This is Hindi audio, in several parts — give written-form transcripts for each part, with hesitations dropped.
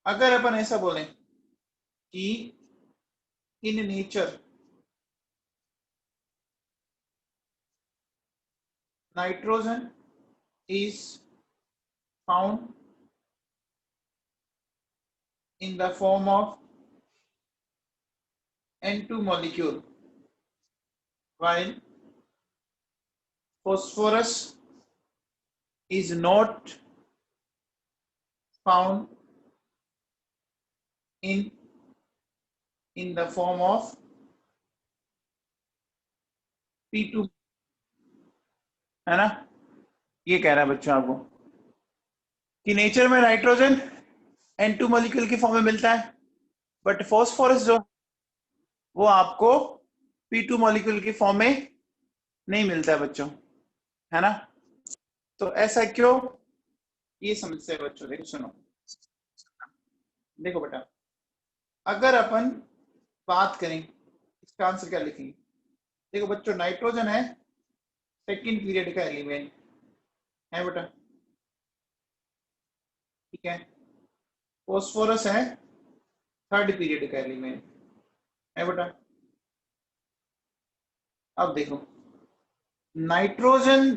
अगर अपन ऐसा बोलें कि in nature nitrogen is found in the form of N2 molecule, while phosphorus is not found in the form of P2, है ना। ये कह रहा है बच्चों आपको कि नेचर में नाइट्रोजन N2 मॉलिक्यूल की फॉर्म में मिलता है, बट फॉस्फोरस जो वो आपको P2 मॉलिक्यूल की फॉर्म में नहीं मिलता है बच्चों, है ना। तो ऐसा क्यों, ये समझते हैं बच्चों। देखो सुनो, देखो बेटा, अगर अपन बात करें इसका आंसर क्या लिखेंगे। देखो बच्चों, नाइट्रोजन है सेकंड पीरियड का एलिमेंट है बेटा, ठीक है। फॉस्फोरस है थर्ड पीरियड का एलिमेंट है बेटा। अब देखो, नाइट्रोजन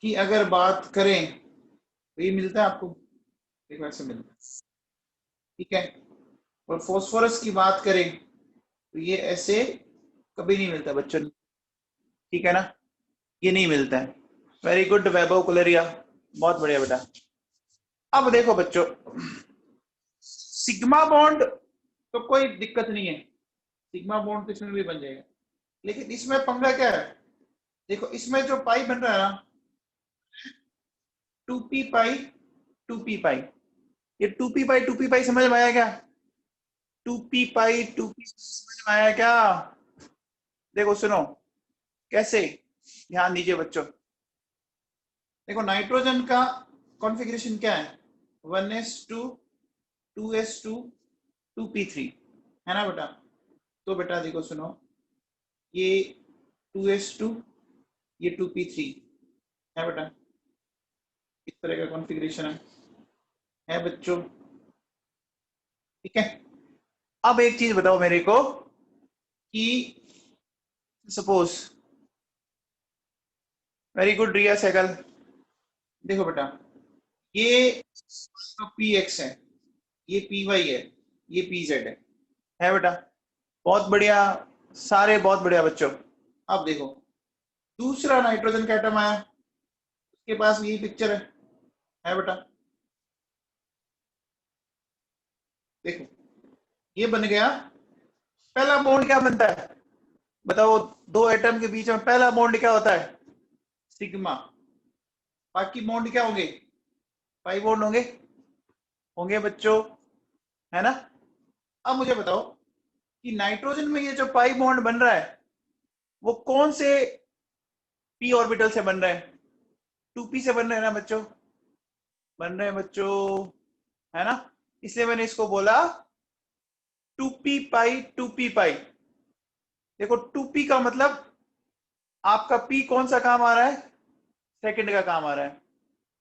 की अगर बात करें तो ये मिलता है आपको, देखो ऐसे मिलता है, ठीक है। और फॉस्फोरस की बात करें तो ये ऐसे कभी नहीं मिलता बच्चों, ठीक है ना, ये नहीं मिलता है। वेरी गुड वैभव कुलरिया, बहुत बढ़िया बेटा। अब देखो बच्चों, सिग्मा बॉन्ड तो कोई दिक्कत नहीं है, सिग्मा बॉन्ड तो इसमें भी बन जाएगा, लेकिन इसमें पंगा क्या है। देखो इसमें जो पाई बन रहा है ना, 2p पाई 2p पाई, ये 2p पाई 2p पाई समझ में आया क्या। 2p पाई 2p समझ में आया क्या। देखो सुनो कैसे, ध्यान दीजिए बच्चों। देखो नाइट्रोजन का कॉन्फ़िगरेशन क्या है, 1s2 2s2 2p3, है ना बेटा। तो बेटा देखो सुनो, ये 2s2 ये 2p3 है बेटा, इस तरह का कॉन्फ़िगरेशन है बच्चों, ठीक है। अब एक चीज बताओ मेरे को कि सपोज, वेरी गुड रिया सहगल, देखो बेटा, ये तो पी एक्स है, ये पी वाई है, ये पी जेड है बेटा। बहुत बढ़िया, सारे बहुत बढ़िया बच्चों। अब देखो दूसरा नाइट्रोजन का एटम आया, उसके पास यही पिक्चर है बेटा। देखो ये बन गया, पहला बॉन्ड क्या बनता है बताओ, दो एटम के बीच में पहला बॉन्ड क्या होता है, सिग्मा। बाकी बॉन्ड क्या होंगे, पाई बॉन्ड होंगे, होंगे बच्चों, है ना। अब मुझे बताओ कि नाइट्रोजन में ये जो पाई बॉन्ड बन रहा है वो कौन से पी ऑर्बिटल से बन रहे हैं, 2p से बन रहे हैं ना बच्चों, बन रहे हैं बच्चों, है ना। इसलिए मैंने इसको बोला 2p पाई 2p पाई। देखो 2p का मतलब आपका p कौन सा काम आ रहा है, सेकंड का काम आ रहा है।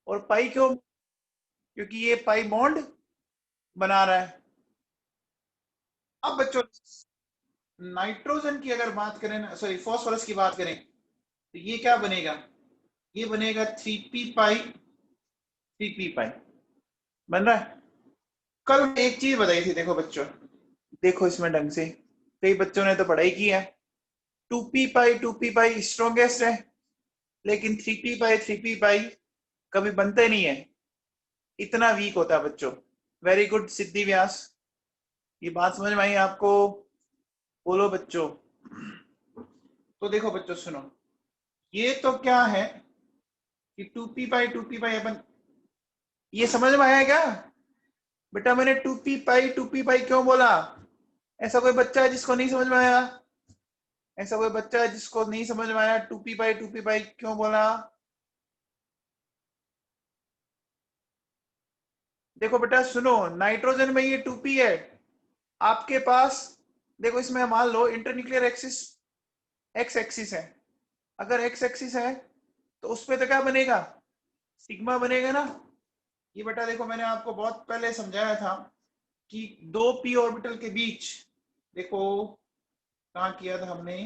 और पाई क्यों, क्योंकि ये पाई बॉन्ड बना रहा है। अब बच्चों नाइट्रोजन की अगर बात करें ना, सॉरी फॉस्फोरस की बात करें तो ये क्या बनेगा, ये बनेगा 3p पाई 3p पाई, बन रहा है। कल एक चीज बताई थी, देखो बच्चों, देखो इसमें ढंग से, कई बच्चों ने तो पढ़ाई की है। 2p पाई स्ट्रॉन्गेस्ट है, लेकिन 3p पाई कभी बनते नहीं है, इतना वीक होता है बच्चों। वेरी गुड सिद्धि व्यास, ये बात समझ में आई आपको, बोलो बच्चों। तो देखो बच्चों सुनो, ये तो क्या है कि 2p पाई अपन, ये समझ में आया क्या बेटा। मैंने 2p पाई क्यों बोला, ऐसा कोई बच्चा है जिसको नहीं समझ में आया, ऐसा कोई बच्चा है जिसको नहीं समझ में आया 2p पाई क्यों बोला। देखो बेटा सुनो, नाइट्रोजन में ये 2p है, आपके पास देखो इसमें मान लो इंटरन्यूक्लियर एक्सिस एक्स एक्सिस है, अगर एक्स एक्सिस है तो उस पे तो क्या बनेगा, सिग्मा बनेगा ना। ये बेटा देखो मैंने आपको बहुत पहले समझाया था कि दो p ऑर्बिटल के बीच, देखो कहाँ किया था हमने,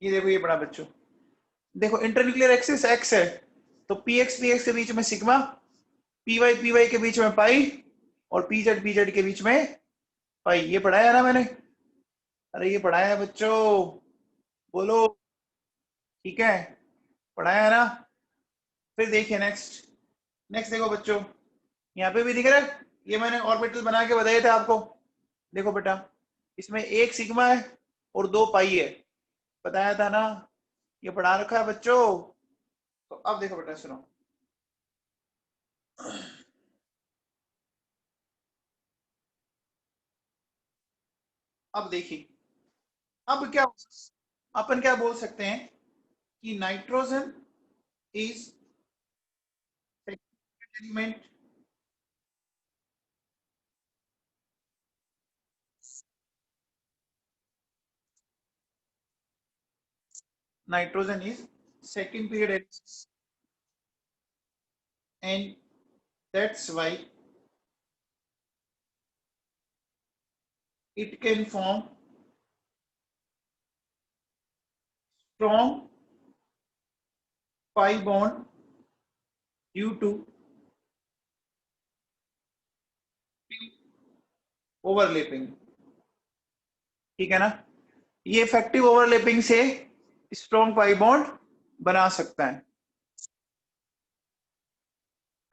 ये देखो ये बड़ा बच्चों, देखो इंटरन्यूक्लियर एक्सिस x है, तो px के बीच में सिग्मा, py के बीच में पाई, और pz के बीच में पाई। ये पढ़ाया ना मैंने? अरे ये पढ़ाया है बच्चों, बोलो। ठीक है, पढ़ाया है ना? फिर देखिए नेक्स्ट, नेक्स्ट देखो बच्चों, यहाँ पे भी दिख रहा है, ये मैंने ऑर्बिटल बना के बताए थे आपको। देखो बेटा, इसमें एक सिग्मा है और दो पाई है, बताया था ना, ये पढ़ा रखा है बच्चों। तो अब देखो बेटा सुनो, अब देखिए, अब क्या, अपन क्या बोल सकते हैं कि nitrogen is element, nitrogen is second period element, and that's why it can form strong pi bond due to overlapping. ठीक है ना, ये इफेक्टिव ओवरलैपिंग से स्ट्रॉन्ग पाई बॉन्ड बना सकता है।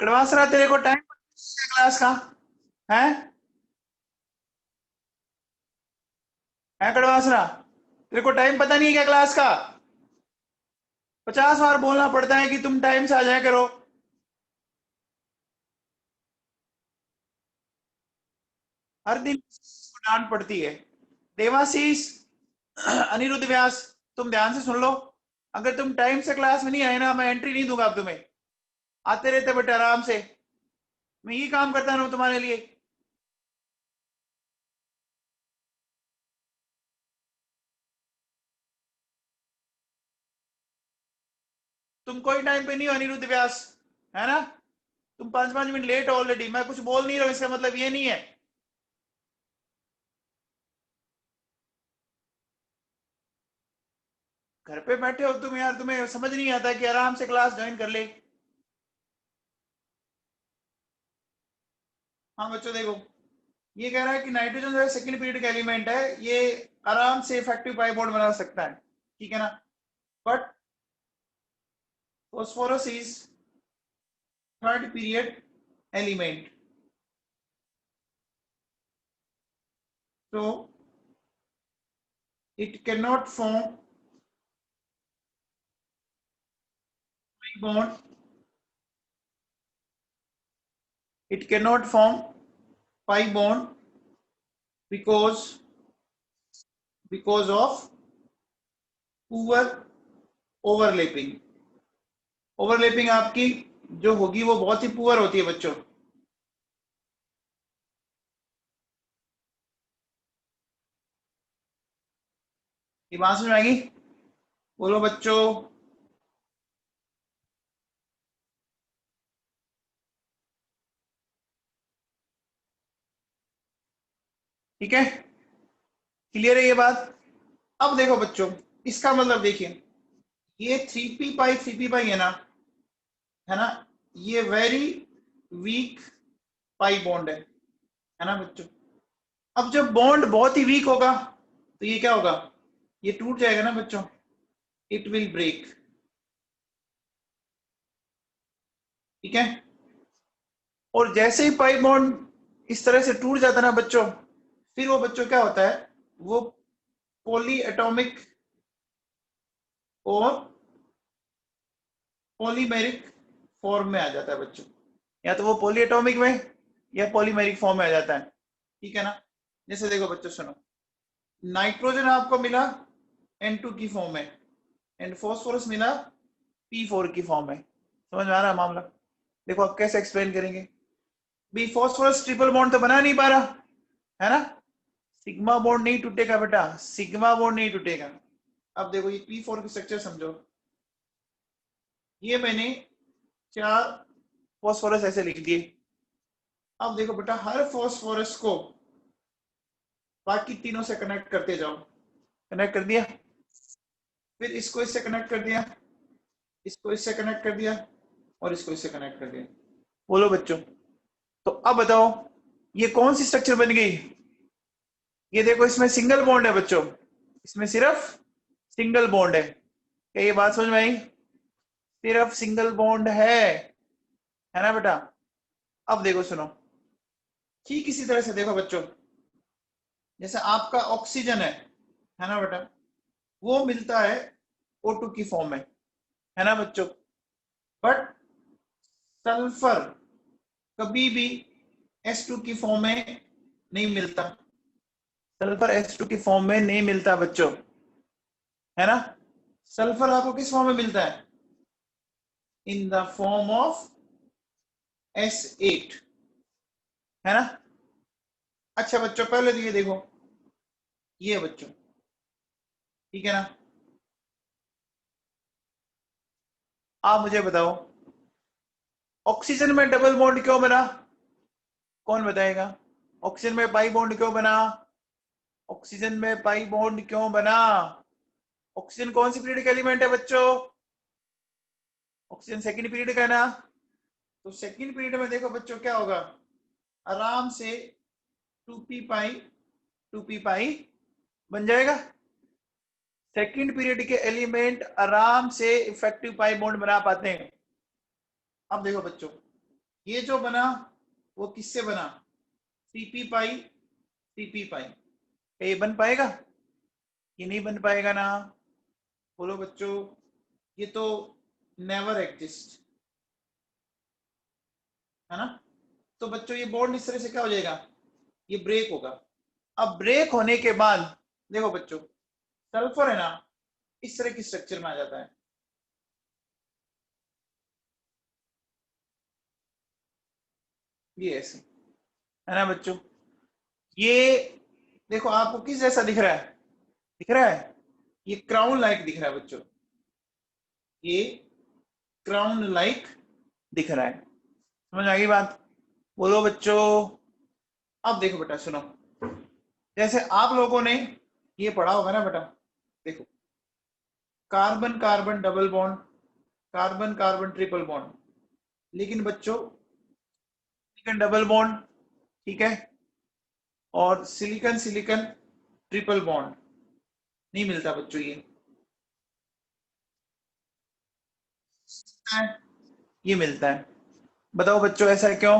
कड़वासरा तेरे को टाइम क्लास का है? है कड़वासरा, तेरे को टाइम पता नहीं है क्या क्लास का? 50 बार बोलना पड़ता है कि तुम टाइम से आ जाया करो। हर दिन डांट पड़ती है। देवाशीष, अनिरुद्ध व्यास, तुम ध्यान से सुन लो, अगर तुम टाइम से क्लास में नहीं आए ना, मैं एंट्री नहीं दूंगा अब तुम्हें। आते रहते बेटे आराम से, मैं ये काम करता हूँ तुम्हारे लिए। तुम कोई टाइम पे नहीं हो अनिरुद्ध व्यास, है ना? तुम 5-5 मिनट लेट हो ऑलरेडी, मैं कुछ बोल नहीं रहा हूं, इसका मतलब ये नहीं है। घर पे बैठे हो तुम यार, तुम्हें समझ नहीं आता कि आराम से क्लास ज्वाइन कर ले। हाँ बच्चों देखो, ये कह रहा है कि नाइट्रोजन जो है सेकंड पीरियड का एलिमेंट है, ये आराम से इफेक्टिव पाई बॉन्ड बना सकता है, ठीक है ना? But phosphorus is third period element, so it cannot form pi bond, it cannot form pi bond because of poor overlapping। Overlapping आपकी जो होगी वो बहुत ही पुअर होती है बच्चों। ये बात समझ में आएगी? बोलो बच्चों। ठीक है, क्लियर है ये बात? अब देखो बच्चों, इसका मतलब देखिए, ये 3p पाई है ना, ये वेरी वीक पाई बॉन्ड है ना बच्चों? अब जब बॉन्ड बहुत ही वीक होगा तो ये क्या होगा, ये टूट जाएगा ना बच्चों, इट विल ब्रेक। ठीक है, और जैसे ही पाई बॉन्ड इस तरह से टूट जाता है ना बच्चों, फिर वो बच्चों क्या होता है, वो पॉली एटॉमिक और पॉलीमेरिक फॉर्म में आ जाता है बच्चों, या तो वो पॉली एटॉमिक में या पॉलीमेरिक फॉर्म में आ जाता है। ठीक है ना? जैसे देखो बच्चों सुनो, नाइट्रोजन आपको मिला N2 की फॉर्म में, एंड फॉस्फोरस मिला P4 की फॉर्म में। समझ में आ रहा है मामला? देखो आप कैसे एक्सप्लेन करेंगे। भी फॉस्फोरस ट्रिपल बॉन्ड तो बना नहीं पा रहा, है ना? सिग्मा बॉन्ड नहीं टूटेगा बेटा, सिग्मा बॉन्ड नहीं टूटेगा। अब देखो ये P4 की स्ट्रक्चर समझो, ये मैंने 4 फॉस्फोरस ऐसे लिख दिए। अब देखो बेटा, हर फॉस्फोरस को बाकी तीनों से कनेक्ट करते जाओ। कनेक्ट कर दिया, फिर इसको इससे कनेक्ट कर दिया, इसको इससे कनेक्ट कर दिया, और इसको इससे कनेक्ट कर दिया। बोलो बच्चों, तो अब बताओ ये कौन सी स्ट्रक्चर बन गई? ये देखो, इसमें सिंगल बॉन्ड है बच्चों, इसमें सिर्फ सिंगल बॉन्ड है। क्या ये बात समझ में आई? सिर्फ सिंगल बॉन्ड है ना बेटा? अब देखो सुनो, ठीक इसी तरह से देखो बच्चों, जैसे आपका ऑक्सीजन है ना बेटा, वो मिलता है O2 की फॉर्म में, है ना बच्चों? बट सल्फर कभी भी H2 की फॉर्म में नहीं मिलता। सल्फर H2 की फॉर्म में नहीं मिलता बच्चों, है ना? सल्फर आपको किस फॉर्म में मिलता है? In the form of S8, है ना? अच्छा बच्चों, पहले तो ये देखो, ये बच्चों, ठीक है ना? आप मुझे बताओ, ऑक्सीजन में डबल बॉन्ड क्यों बना? कौन बताएगा? ऑक्सीजन में पाई बॉन्ड क्यों बना? ऑक्सीजन में पाई बॉन्ड क्यों बना? ऑक्सीजन कौन सी पीरियड का एलिमेंट है बच्चों? ऑक्सीजन सेकंड पीरियड का है ना? तो सेकंड पीरियड में देखो बच्चों क्या होगा, आराम से 2p पाई बन जाएगा। सेकंड पीरियड के एलिमेंट आराम से इफेक्टिव पाई बॉन्ड बना पाते हैं। अब देखो बच्चों, ये जो बना वो किससे बना? CP पाई। ये बन पाएगा? ये नहीं बन पाएगा ना। बोलो बच्चों, ये तो नेवर एग्जिस्ट, है ना? तो बच्चों ये बॉन्ड इस तरह से क्या हो जाएगा, ये ब्रेक होगा। अब ब्रेक होने के बाद देखो बच्चों, सल्फर है ना, इस तरह की स्ट्रक्चर में आ जाता है। ये ऐसे, है ना बच्चों? ये देखो, आपको किस जैसा दिख रहा है? दिख रहा है, ये क्राउन लाइक दिख रहा है बच्चों, ये क्राउन लाइक दिख रहा है। समझ आ गई बात? बोलो बच्चों। अब देखो बेटा सुनो, जैसे आप लोगों ने ये पढ़ा होगा ना बेटा, देखो, carbon carbon double bond, carbon carbon triple bond, लेकिन बच्चों सिलिकन डबल बॉन्ड, ठीक है, और सिलिकन सिलिकन ट्रिपल बॉन्ड नहीं मिलता बच्चों। ये मिलता है। बताओ बच्चों ऐसा क्यों?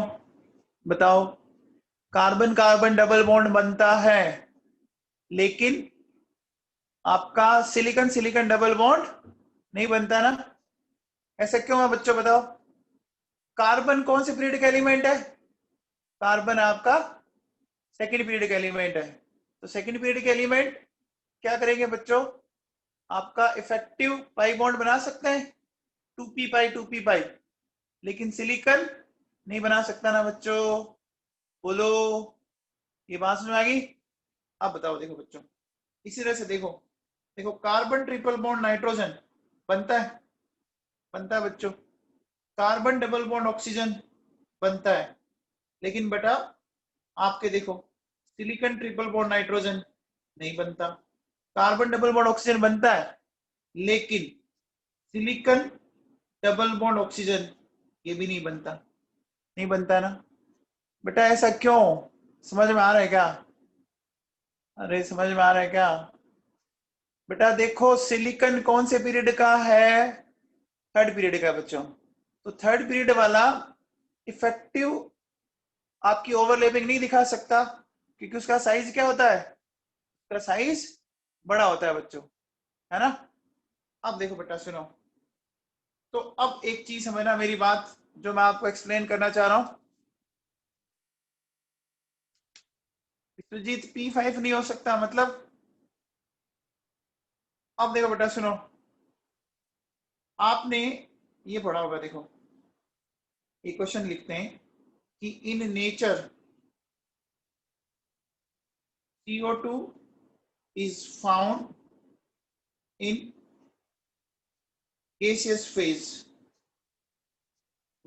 बताओ। कार्बन कार्बन डबल बॉन्ड बनता है, लेकिन आपका सिलिकन सिलिकन डबल बॉन्ड नहीं बनता ना। ऐसा क्यों है बच्चों, बताओ? कार्बन कौन से पीरियड का एलिमेंट है? कार्बन आपका सेकंड पीरियड का एलिमेंट है। तो सेकंड पीरियड के एलिमेंट क्या करेंगे बच्चों? आपका इफेक्टिव पाई बॉन्ड बना सकते हैं, 2p पाई, लेकिन सिलिकन नहीं बना सकता ना बच्चों। बोलो, ये बात समझ आ गई? अब बताओ, देखो बच्चों, इसी तरह से देखो, देखो कार्बन ट्रिपल बॉन्ड नाइट्रोजन बनता है, बनता है बच्चों। कार्बन डबल बॉन्ड ऑक्सीजन बनता है, लेकिन बेटा आपके देखो, सिलिकन ट्रिपल बॉन्ड नाइट्रोजन नहीं बनता। कार्बन डबल बॉन्ड ऑक्सीजन बनता है, लेकिन सिलिकन डबल बॉन्ड ऑक्सीजन ये भी नहीं बनता। नहीं बनता ना बेटा, ऐसा क्यों? समझ में आ रहा है क्या? अरे समझ में आ रहा है क्या? बेटा देखो, सिलिकन कौन से पीरियड का है? थर्ड पीरियड का बच्चों। तो थर्ड पीरियड वाला इफेक्टिव आपकी ओवरलैपिंग नहीं दिखा सकता, क्योंकि उसका साइज क्या होता है? उसका साइज बड़ा होता है बच्चों, है ना? अब देखो बेटा सुनो, तो अब एक चीज समझना मेरी बात, जो मैं आपको एक्सप्लेन करना चाह रहा हूं। विश्वजीत P5 नहीं हो सकता मतलब? अब देखो बेटा सुनो, आपने ये पढ़ा होगा, देखो एक क्वेश्चन लिखते हैं कि in nature CO2 is found in gaseous phase,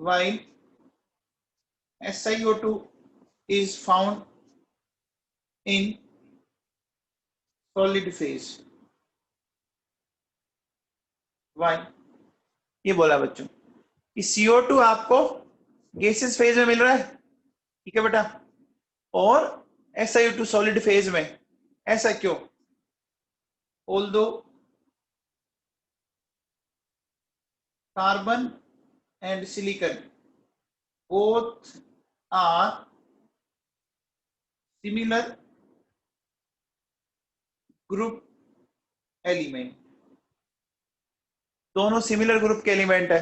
while SiO2 is found in solid phase. Why? ये बोला बच्चों कि CO2 आपको गैसेस फेज में मिल रहा है, ठीक है बेटा, और SiO2 सॉलिड फेज में। ऐसा क्यों? Although carbon and silicon both are similar group element, दोनों सिमिलर ग्रुप के एलिमेंट है।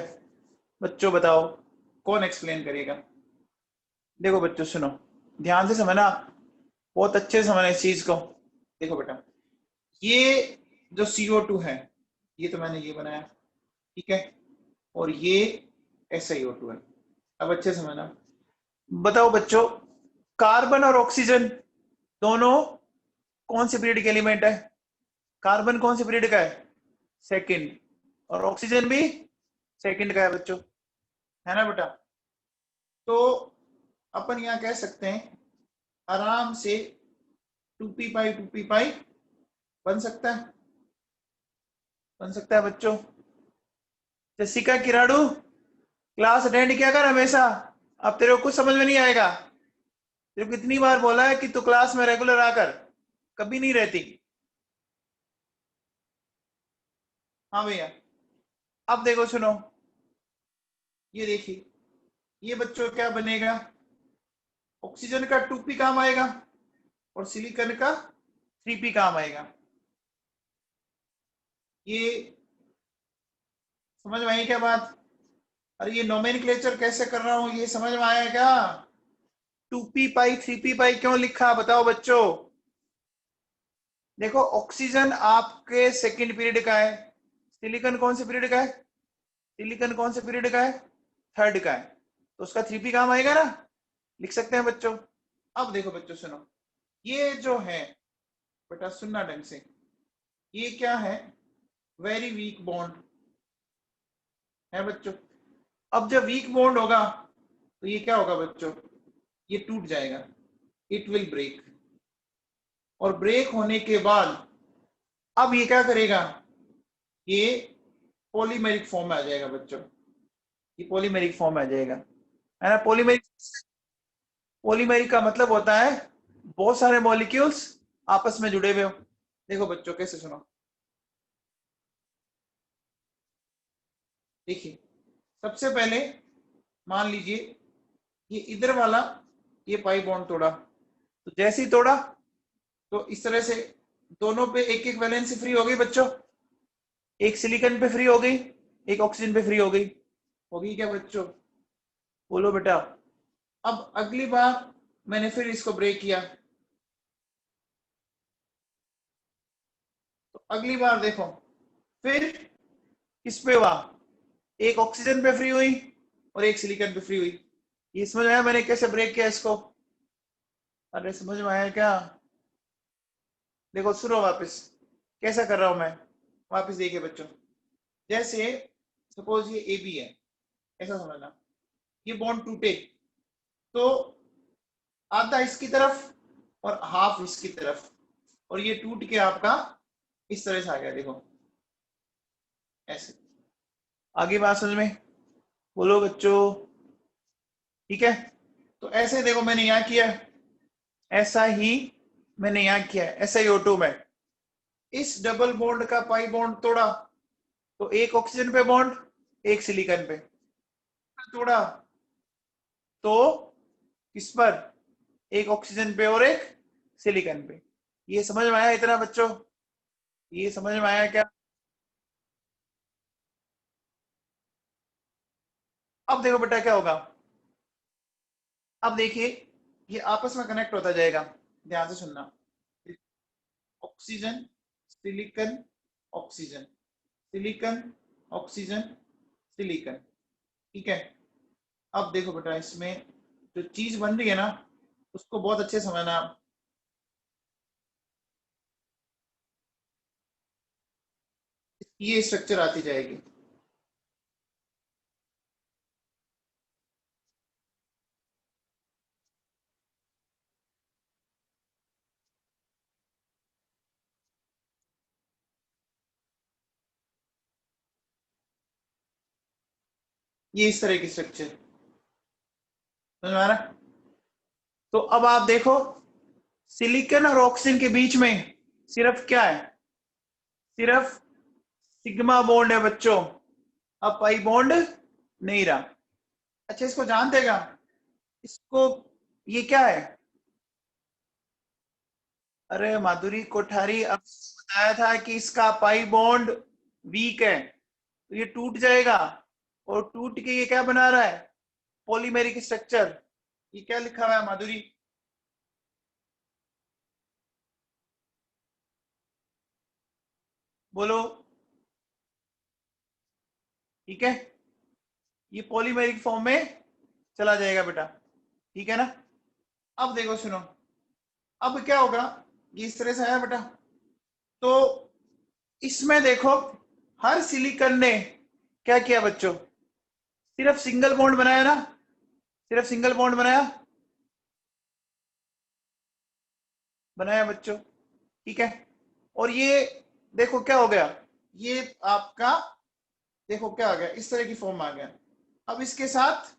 बच्चों बताओ कौन एक्सप्लेन करेगा? देखो बच्चों सुनो, ध्यान से समझना, बहुत अच्छे से समझना इस चीज को। देखो बेटा, ये जो CO2 है, ये तो मैंने ये बनाया, ठीक है, और ये SiO2 है। अब अच्छे से समझना। बताओ बच्चों, कार्बन और ऑक्सीजन दोनों कौन से पीरियड के एलिमेंट है? कार्बन कौन से पीरियड का है? सेकंड। और ऑक्सीजन भी सेकंड का है बच्चों, है ना बेटा? तो अपन यहां कह सकते हैं आराम से 2p पाई 2p पाई बन सकता है, बन सकता है बच्चों। जसिका किराड़ू, क्लास अटेंड किया कर हमेशा। अब तेरे को कुछ समझ में नहीं आएगा। तेरे को कितनी बार बोला है कि तू क्लास में रेगुलर आकर, कभी नहीं रहती। हाँ भैया, अब देखो सुनो, ये देखिए, ये बच्चों क्या बनेगा? ऑक्सीजन का 2p काम आएगा और सिलिकॉन का 3p काम आएगा। ये समझ में आई क्या बात? अरे ये नोमेनक्लेचर कैसे कर रहा हूं, ये समझ में आया क्या? 2p पाई 3p पाई क्यों लिखा, बताओ बच्चों? देखो, ऑक्सीजन आपके सेकंड पीरियड का है, सिलिकॉन कौन से पीरियड का है? सिलिकॉन कौन से पीरियड का है? थर्ड का है, तो उसका 3p काम आएगा ना, लिख सकते हैं बच्चों। अब देखो बच्चों सुनो, ये जो है बेटा, सुनना ढंग से, ये क्या है? वेरी वीक बॉन्ड है बच्चों। अब जब वीक बॉन्ड होगा तो ये क्या होगा बच्चों? ये टूट जाएगा, इट विल ब्रेक। और ब्रेक होने के बाद अब ये क्या करेगा? ये पॉलीमेरिक फॉर्म में आ जाएगा बच्चों, ये पॉलीमेरिक फॉर्म में आ जाएगा, है ना? पॉलीमेरिक, पॉलीमेरिक का मतलब होता है बहुत सारे मॉलिक्यूल्स आपस में जुड़े हुए हो। देखो बच्चों कैसे, सुनो, देखिए, सबसे पहले मान लीजिए ये इधर वाला ये पाई बॉन्ड तोड़ा, तो जैसे ही तोड़ा तो इस तरह से दोनों पे एक एक वैलेंसी फ्री हो गई बच्चों। एक सिलिकॉन पे फ्री हो गई, एक ऑक्सीजन पे फ्री हो गई। होगी क्या बच्चों? बोलो बेटा। अब अगली बार मैंने फिर इसको ब्रेक किया, तो अगली बार देखो फिर किस पे हुआ? एक ऑक्सीजन पे फ्री हुई और एक सिलिकॉन पे फ्री हुई। ये समझ आया मैंने कैसे ब्रेक किया इसको? अरे समझ में आया क्या? देखो सुनो वापस, कैसा कर रहा हूं मैं, वापस देखिए बच्चों। जैसे सपोज ये ए बी है, ऐसा समझना, ये बॉन्ड टूटे तो आधा इसकी तरफ और हाफ इसकी तरफ, और ये टूट के आपका इस तरह से आ गया, देखो ऐसे। आगे बात समझ में? बोलो बच्चों, ठीक है? तो ऐसे देखो मैंने यहां किया, ऐसा ही मैंने यहां किया, SiO2 में इस डबल बॉन्ड का पाई बॉन्ड तोड़ा, तो एक ऑक्सीजन पे बॉन्ड, एक सिलिकॉन पे तोड़ा, तो किस पर? एक ऑक्सीजन पे और एक सिलिकॉन पे। ये समझ में आया इतना बच्चों? ये समझ में आया क्या? अब देखो बेटा क्या होगा, अब देखिए ये आपस में कनेक्ट होता जाएगा, ध्यान से सुनना। Oxygen, silicon, oxygen, silicon, oxygen, silicon, ठीक है? अब देखो बेटा, इसमें जो चीज बन रही है ना, उसको बहुत अच्छे से समझना आप। ये स्ट्रक्चर आती जाएगी, ये इस तरह की स्ट्रक्चर, समझ में आ रहा है? तो अब आप देखो, सिलिकॉन और ऑक्सीजन के बीच में सिर्फ क्या है, सिर्फ सिग्मा बॉन्ड है बच्चों। अब पाई बॉन्ड नहीं रहा। अच्छा, इसको जान देगा, इसको, ये क्या है? अरे माधुरी कोठारी, अब बताया था कि इसका पाई बॉन्ड वीक है, तो ये टूट जाएगा, और टूट के ये क्या बना रहा है, पॉलीमेरिक स्ट्रक्चर। ये क्या लिखा हुआ है माधुरी? बोलो। ठीक है, ये पॉलीमेरिक फॉर्म में चला जाएगा बेटा, ठीक है ना? अब देखो सुनो, अब क्या होगा, ये इस तरह से आया बेटा। तो इसमें देखो, हर सिलिकॉन ने क्या किया बच्चों, सिर्फ सिंगल बॉन्ड बनाया ना, सिर्फ सिंगल बॉन्ड बनाया, बनाया बच्चों, ठीक है। और ये देखो क्या हो गया, ये आपका देखो क्या आ गया, इस तरह की फॉर्म आ गया। अब इसके साथ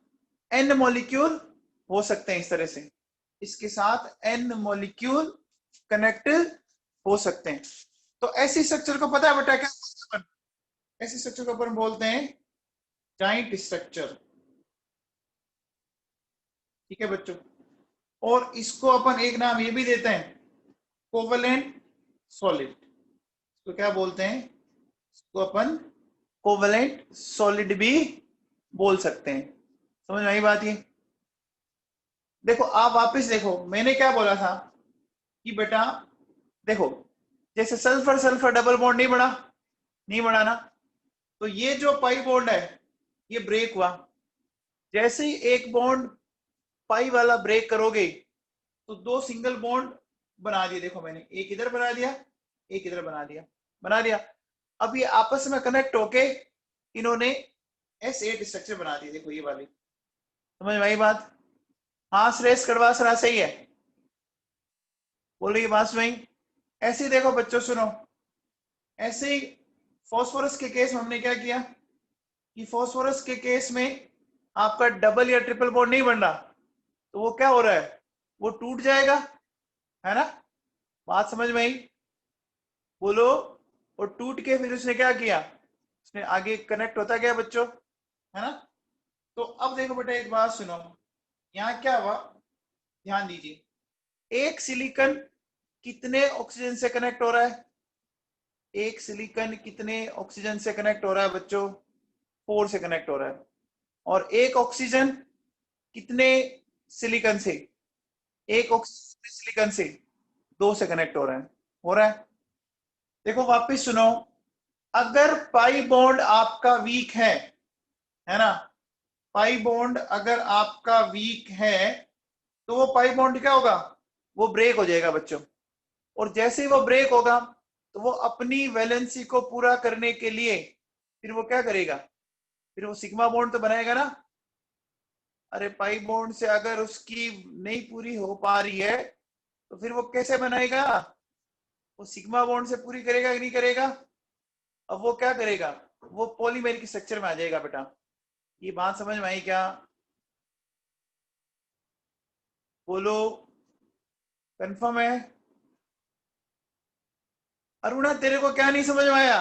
एन मॉलिक्यूल हो सकते हैं इस तरह से, इसके साथ एन मॉलिक्यूल कनेक्ट हो सकते हैं। तो ऐसी स्ट्रक्चर को पता है बेटा क्या बोलते हैं? ऐसी स्ट्रक्चर को अपन बोलते हैं जाइंट स्ट्रक्चर, ठीक है बच्चों। और इसको अपन एक नाम ये भी देते हैं, कोवलेंट सॉलिड। इसको क्या बोलते हैं, इसको अपन कोवलेंट सॉलिड भी बोल सकते हैं। समझ में आई बात? ये देखो, आप वापस देखो, मैंने क्या बोला था कि बेटा देखो, जैसे सल्फर सल्फर डबल बॉन्ड नहीं बना, नहीं बना ना, तो ये जो पाई बॉन्ड है ये ब्रेक हुआ। जैसे ही एक बॉन्ड पाई वाला ब्रेक करोगे, तो दो सिंगल बॉन्ड बना दिए। देखो मैंने एक इधर बना दिया, एक इधर बना दिया, बना दिया। अब ये आपस में कनेक्ट होके इन्होंने S8 स्ट्रक्चर बना दिया। देखो ये वाली, समझ में आई बात? हाँ श्रेष्ठ कड़वा सरा सही है, बोल रही बात में। ऐसे ही देखो बच्चों सुनो, ऐसे ही फॉस्फोरस के केस में हमने क्या किया कि फॉस्फोरस के केस में आपका डबल या ट्रिपल बॉन्ड नहीं बन रहा, तो वो क्या हो रहा है, वो टूट जाएगा, है ना? बात समझ में आई? बोलो। और टूट के फिर उसने क्या किया, उसने आगे कनेक्ट होता गया बच्चों, है ना? तो अब देखो बेटा एक बात सुनो, यहाँ क्या हुआ, ध्यान दीजिए। एक सिलिकॉन कितने ऑक्सीजन से कनेक्ट हो रहा है, एक सिलिकॉन कितने ऑक्सीजन से कनेक्ट हो रहा है बच्चों, 4 से कनेक्ट हो रहा है। और एक ऑक्सीजन कितने सिलिकॉन से, एक ऑक्सीजन सिलिकॉन से 2 से कनेक्ट हो रहा है, हो रहा है। देखो वापिस सुनो, अगर पाई बॉन्ड आपका वीक है ना, पाई बॉन्ड अगर आपका वीक है, तो वो पाई बॉन्ड क्या होगा, वो ब्रेक हो जाएगा बच्चों। और जैसे ही वो ब्रेक होगा, तो वो अपनी वैलेंसी को पूरा करने के लिए फिर वो क्या करेगा, फिर वो सिग्मा बॉन्ड तो बनाएगा ना। अरे पाई बॉन्ड से अगर उसकी नहीं पूरी हो पा रही है, तो फिर वो कैसे बनाएगा, वो सिग्मा बॉन्ड से पूरी करेगा कि नहीं करेगा? अब वो क्या करेगा, वो पॉलीमेरिक स्ट्रक्चर में आ जाएगा बेटा। ये बात समझ में आई क्या? बोलो, कंफर्म है? अरुणा तेरे को क्या नहीं समझ में आया?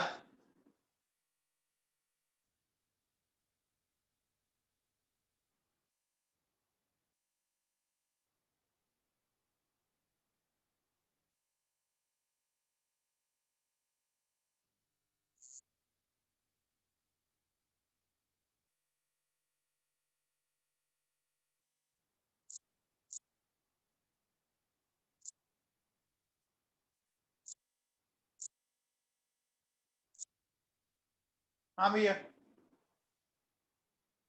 हाँ भैया।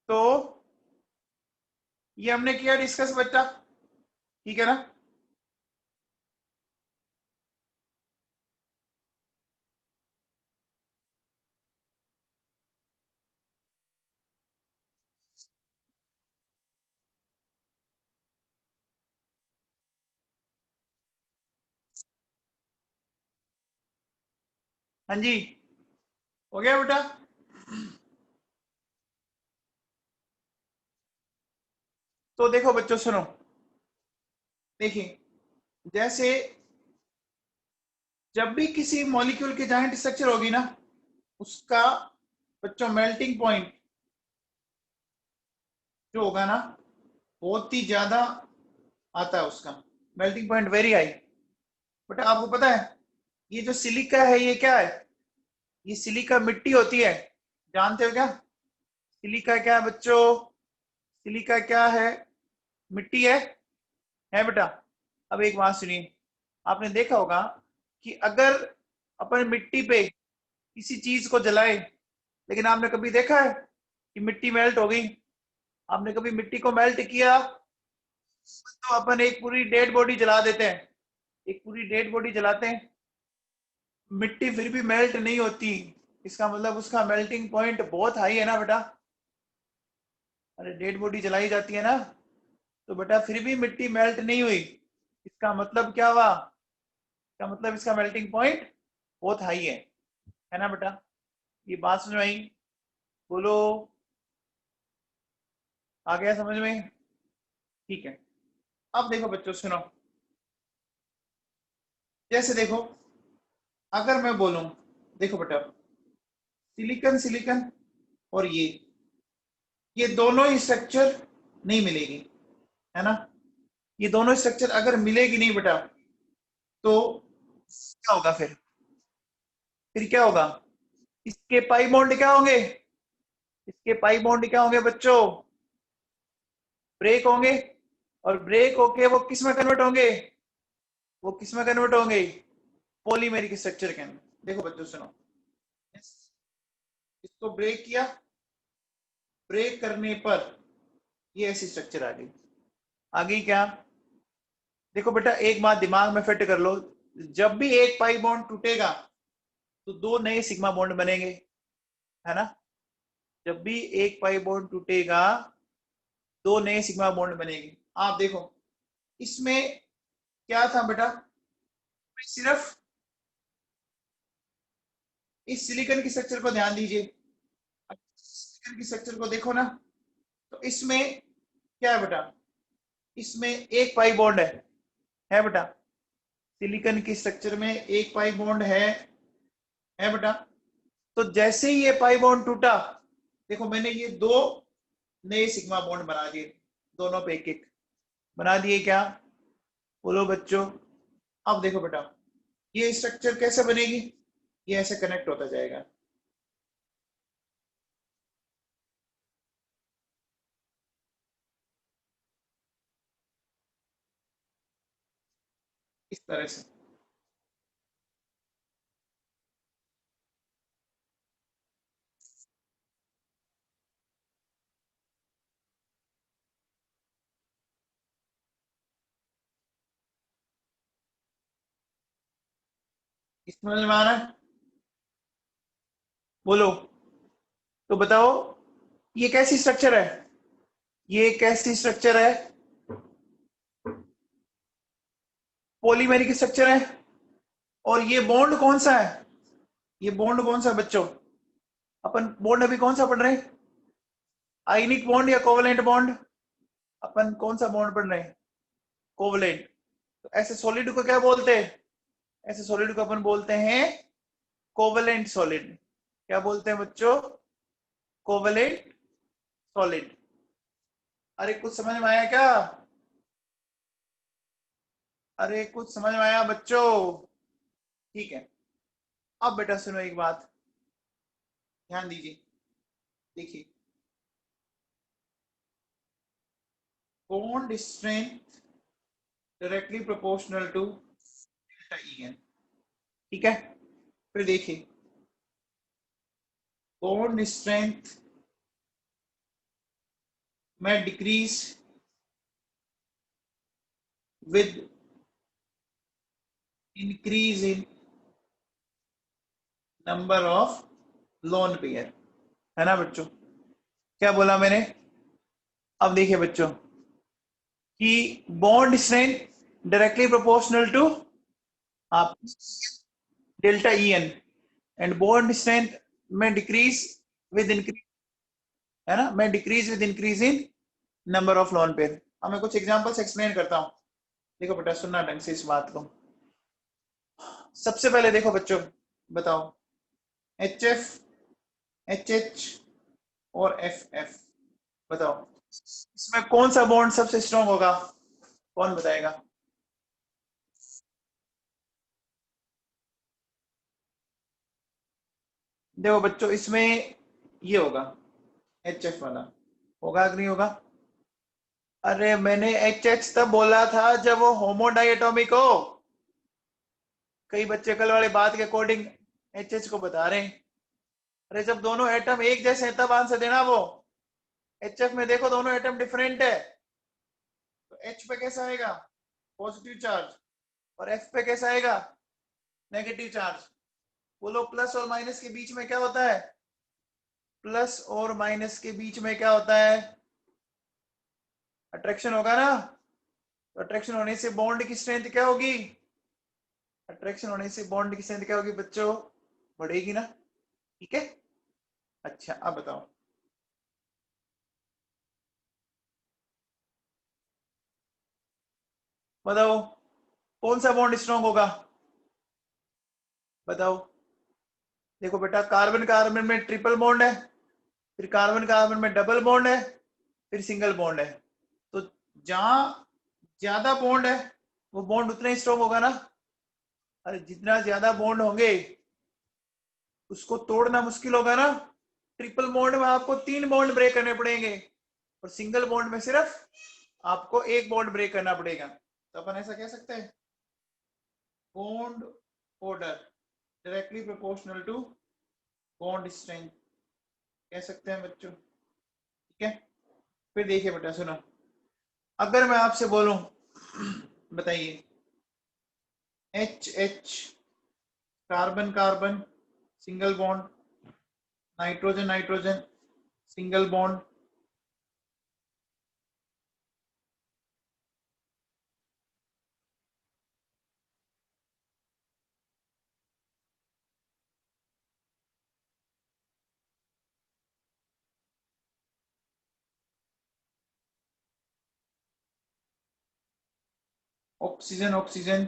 तो ये हमने किया डिस्कस बच्चा, ठीक है ना? हाँ जी, हो गया बेटा। तो देखो बच्चों सुनो, देखिए जैसे जब भी किसी मॉलिक्यूल की जॉइंट स्ट्रक्चर होगी ना, उसका बच्चों मेल्टिंग पॉइंट जो होगा ना बहुत ही ज्यादा आता है, उसका melting point very high. But आपको पता है ये जो सिलिका है ये क्या है? ये सिलिका मिट्टी होती है, जानते हो क्या? सिलिका क्या है बच्चों? सिलिका क्या है? मिट्टी है बेटा। अब एक बात सुनिए, आपने देखा होगा कि अगर अपन मिट्टी पे किसी चीज को जलाए, लेकिन आपने कभी देखा है कि मिट्टी मेल्ट हो गई? आपने कभी मिट्टी को मेल्ट किया? तो अपन एक पूरी डेड बॉडी जला देते हैं, एक पूरी डेड बॉडी जलाते हैं, मिट्टी फिर भी मेल्ट नहीं होती। इसका मतलब उसका मेल्टिंग पॉइंट बहुत हाई है ना बेटा। अरे डेड बॉडी जलाई जाती है ना, तो बेटा फिर भी मिट्टी मेल्ट नहीं हुई, इसका मतलब क्या हुआ? इसका मतलब इसका मेल्टिंग पॉइंट बहुत हाई है ना बेटा। ये बात समझ में आई? बोलो, आ गया समझ में? ठीक है। अब देखो बच्चों सुनो, जैसे देखो अगर मैं बोलूं, देखो बेटा सिलिकन सिलिकन और ये दोनों ही स्ट्रक्चर नहीं मिलेगी, है ना? ये दोनों स्ट्रक्चर अगर मिलेगी नहीं बेटा, तो क्या होगा फिर क्या होगा? इसके पाई बॉन्ड क्या होंगे? इसके पाई बॉन्ड क्या होंगे बच्चों? ब्रेक होंगे। और ब्रेक होके वो किस में कन्वर्ट होंगे? वो किस में कन्वर्ट होंगे? पॉलीमेरिक स्ट्रक्चर के अंदर। देखो बच्चों सुनो, इसको ब्रेक किया, ब्रेक करने पर ये ऐसी स्ट्रक्चर आ गई। आ गई क्या? देखो बेटा एक बात दिमाग में फिट कर लो, जब भी एक पाई बॉन्ड टूटेगा तो दो नए सिग्मा बॉन्ड बनेंगे, है ना? जब भी एक पाई बॉन्ड टूटेगा दो नए सिग्मा बॉन्ड बनेंगे। आप देखो इसमें क्या था बेटा, सिर्फ इस सिलिकॉन की स्ट्रक्चर को ध्यान दीजिए, सिलिकॉन की स्ट्रक्चर को देखो ना, तो इसमें क्या है बेटा? इसमें एक पाई बॉन्ड है बेटा। सिलिकॉन की स्ट्रक्चर में एक पाई बॉन्ड है बेटा। तो जैसे ही ये पाई बॉन्ड टूटा, देखो मैंने ये दो नए सिग्मा बॉन्ड बना दिए, दोनों पे एक एक बना दिए क्या? बोलो बच्चों। अब देखो बेटा ये स्ट्रक्चर कैसे बनेगी? ये ऐसे कनेक्ट होता जाएगा, इस तरह से। समझ में आ रहा है? बोलो। तो बताओ ये कैसी स्ट्रक्चर है? ये कैसी स्ट्रक्चर है? पॉलीमेरिक स्ट्रक्चर है। और ये बॉन्ड कौन सा है? ये बॉन्ड कौन सा है बच्चों? अपन बॉन्ड अभी कौन सा पढ़ रहे हैं? आयनिक बॉन्ड या कोवलेंट बॉन्ड? अपन कौन सा बॉन्ड पढ़ रहे हैं? कोवलेंट। तो ऐसे सॉलिड को क्या बोलते हैं? ऐसे सॉलिड को अपन बोलते हैं कोवलेंट सॉलिड। क्या बोलते हैं बच्चों? Covalent solid. अरे कुछ समझ में आया क्या? अरे कुछ समझ में आया बच्चों? ठीक है। अब बेटा सुनो एक बात, ध्यान दीजिए। देखिए bond strength directly proportional to delta E N. ठीक है, फिर देखिए बॉन्ड स्ट्रेंथ में decrease with increase in number of lone pair, है ना बच्चों? क्या बोला मैंने? अब देखिए बच्चों कि bond strength directly proportional to आप delta E N, and bond strength में डिक्रीज विद इंक्रीज, है ना? में decrease with increase in number of lone pair. अब मैं कुछ एग्जांपल्स एक्सप्लेन करता हूँ। देखो बेटा सुनना ढंग से इस बात को। सबसे पहले देखो बच्चों, बताओ एच एफ, एच एच और एफ एफ, बताओ इसमें कौन सा बॉन्ड सबसे स्ट्रॉन्ग होगा? कौन बताएगा? देखो बच्चों इसमें ये होगा, एच एफ वाला। होगा कि नहीं होगा? अरे मैंने एच एच तब बोला था जब वो होमोडाइएटोमिक हो। कई बच्चे कल वाले बात के अकॉर्डिंग एच एच को बता रहे हैं। अरे जब दोनों एटम एक जैसे हैं तब आंसर देना। वो एच एफ में देखो दोनों एटम डिफरेंट है, तो एच पे कैसा आएगा? Positive charge. और एफ पे कैसा आएगा? Negative charge. बोलो प्लस और माइनस के बीच में क्या होता है? प्लस और माइनस के बीच में क्या होता है? अट्रैक्शन होगा ना। तो अट्रैक्शन होने से बॉन्ड की स्ट्रेंथ क्या होगी? अट्रैक्शन होने से बॉन्ड की स्ट्रेंथ क्या होगी बच्चों? बढ़ेगी ना। ठीक है। अच्छा अब बताओ, बताओ कौन सा बॉन्ड स्ट्रॉन्ग होगा? बताओ। देखो बेटा कार्बन कार्बन में ट्रिपल बॉन्ड है, फिर कार्बन कार्बन में डबल बॉन्ड है, फिर सिंगल बॉन्ड है। तो जहां ज्यादा बॉन्ड है वो बॉन्ड उतना ही स्ट्रॉन्ग होगा ना। अरे जितना ज्यादा बॉन्ड होंगे उसको तोड़ना मुश्किल होगा ना। ट्रिपल बॉन्ड में आपको 3 बॉन्ड ब्रेक करने पड़ेंगे, और सिंगल बॉन्ड में सिर्फ आपको एक बॉन्ड ब्रेक करना पड़ेगा। तो अपन ऐसा कह सकते हैं bond order directly proportional to bond strength, कह सकते हैं बच्चों। ठीक है। फिर देखिए बेटा सुनो, अगर मैं आपसे बोलूं बताइए H H, carbon carbon single bond, nitrogen nitrogen single bond, oxygen oxygen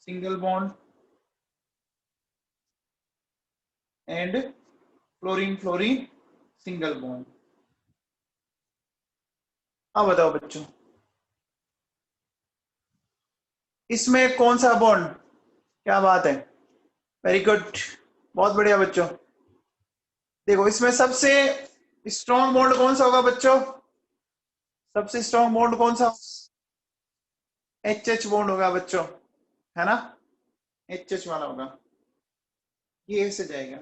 single bond and fluorine fluorine single bond. अब बताओ बच्चों इसमें कौन सा बॉन्ड, क्या बात है, वेरी गुड, बहुत बढ़िया बच्चों। देखो इसमें सबसे स्ट्रॉन्ग बॉन्ड कौन सा होगा बच्चों? सबसे स्ट्रॉन्ग बॉन्ड कौन सा? एच एच बॉन्ड होगा बच्चों, है ना। एच एच वाला होगा, ये ऐसे जाएगा।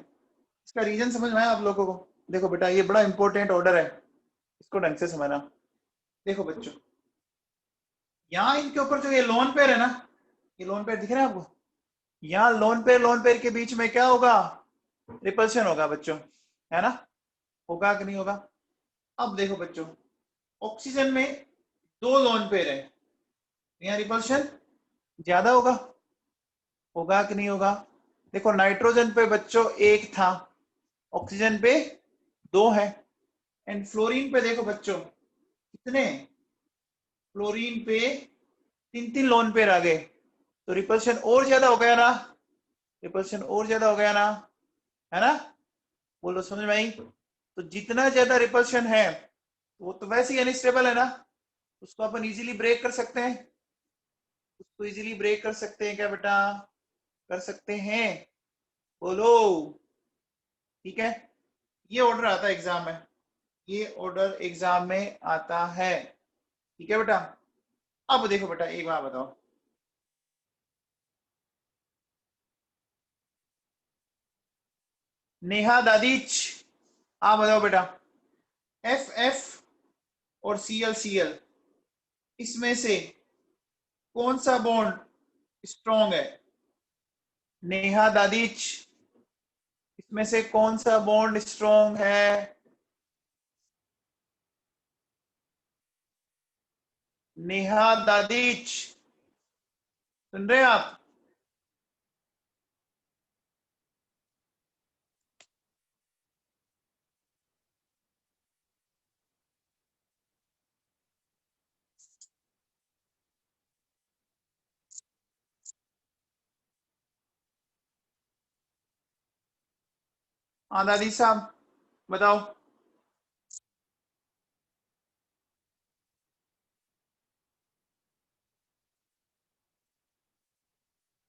इसका रीजन समझ में आया आप लोगों को? देखो बेटा ये बड़ा इंपॉर्टेंट ऑर्डर है, इसको ढंग से समझना। देखो बच्चों यहाँ इनके ऊपर जो ये लोन पेयर है ना, ये लोन पेयर दिख रहा है आपको? यहाँ लोन पेयर के बीच में क्या होगा? रिपल्शन होगा बच्चों, है ना। होगा कि नहीं होगा? अब देखो बच्चों ऑक्सीजन में 2 लोन पेयर है, यहाँ रिपल्शन ज्यादा होगा। होगा कि नहीं होगा? देखो नाइट्रोजन पे बच्चों एक था, ऑक्सीजन पे 2 है। एंड फ्लोरीन पे देखो बच्चों कितने, फ्लोरीन पे 3 3 लोन पेयर आ गए, तो रिपल्शन और ज्यादा हो गया ना। रिपल्शन और ज्यादा हो गया ना, है ना। बोलो समझ में आई? तो जितना ज्यादा रिपल्शन है वो तो वैसे ही अनस्टेबल है ना, उसको अपन इजीली ब्रेक कर सकते हैं। उसको इजीली ब्रेक कर सकते हैं क्या बेटा? कर सकते हैं। बोलो। ठीक है। ये ऑर्डर आता है एग्जाम में, ये ऑर्डर एग्जाम में आता है। ठीक है बेटा। अब देखो बेटा एक बात बताओ, नेहा दादीच, आप बताओ बेटा एफ एफ और सी एल सी एल, इसमें से कौन सा बॉन्ड स्ट्रॉन्ग है? नेहा दादीच, इसमें से कौन सा बॉन्ड स्ट्रॉन्ग है? नेहा दादीच, सुन रहे हैं आप? हाँ दादी साहब बताओ।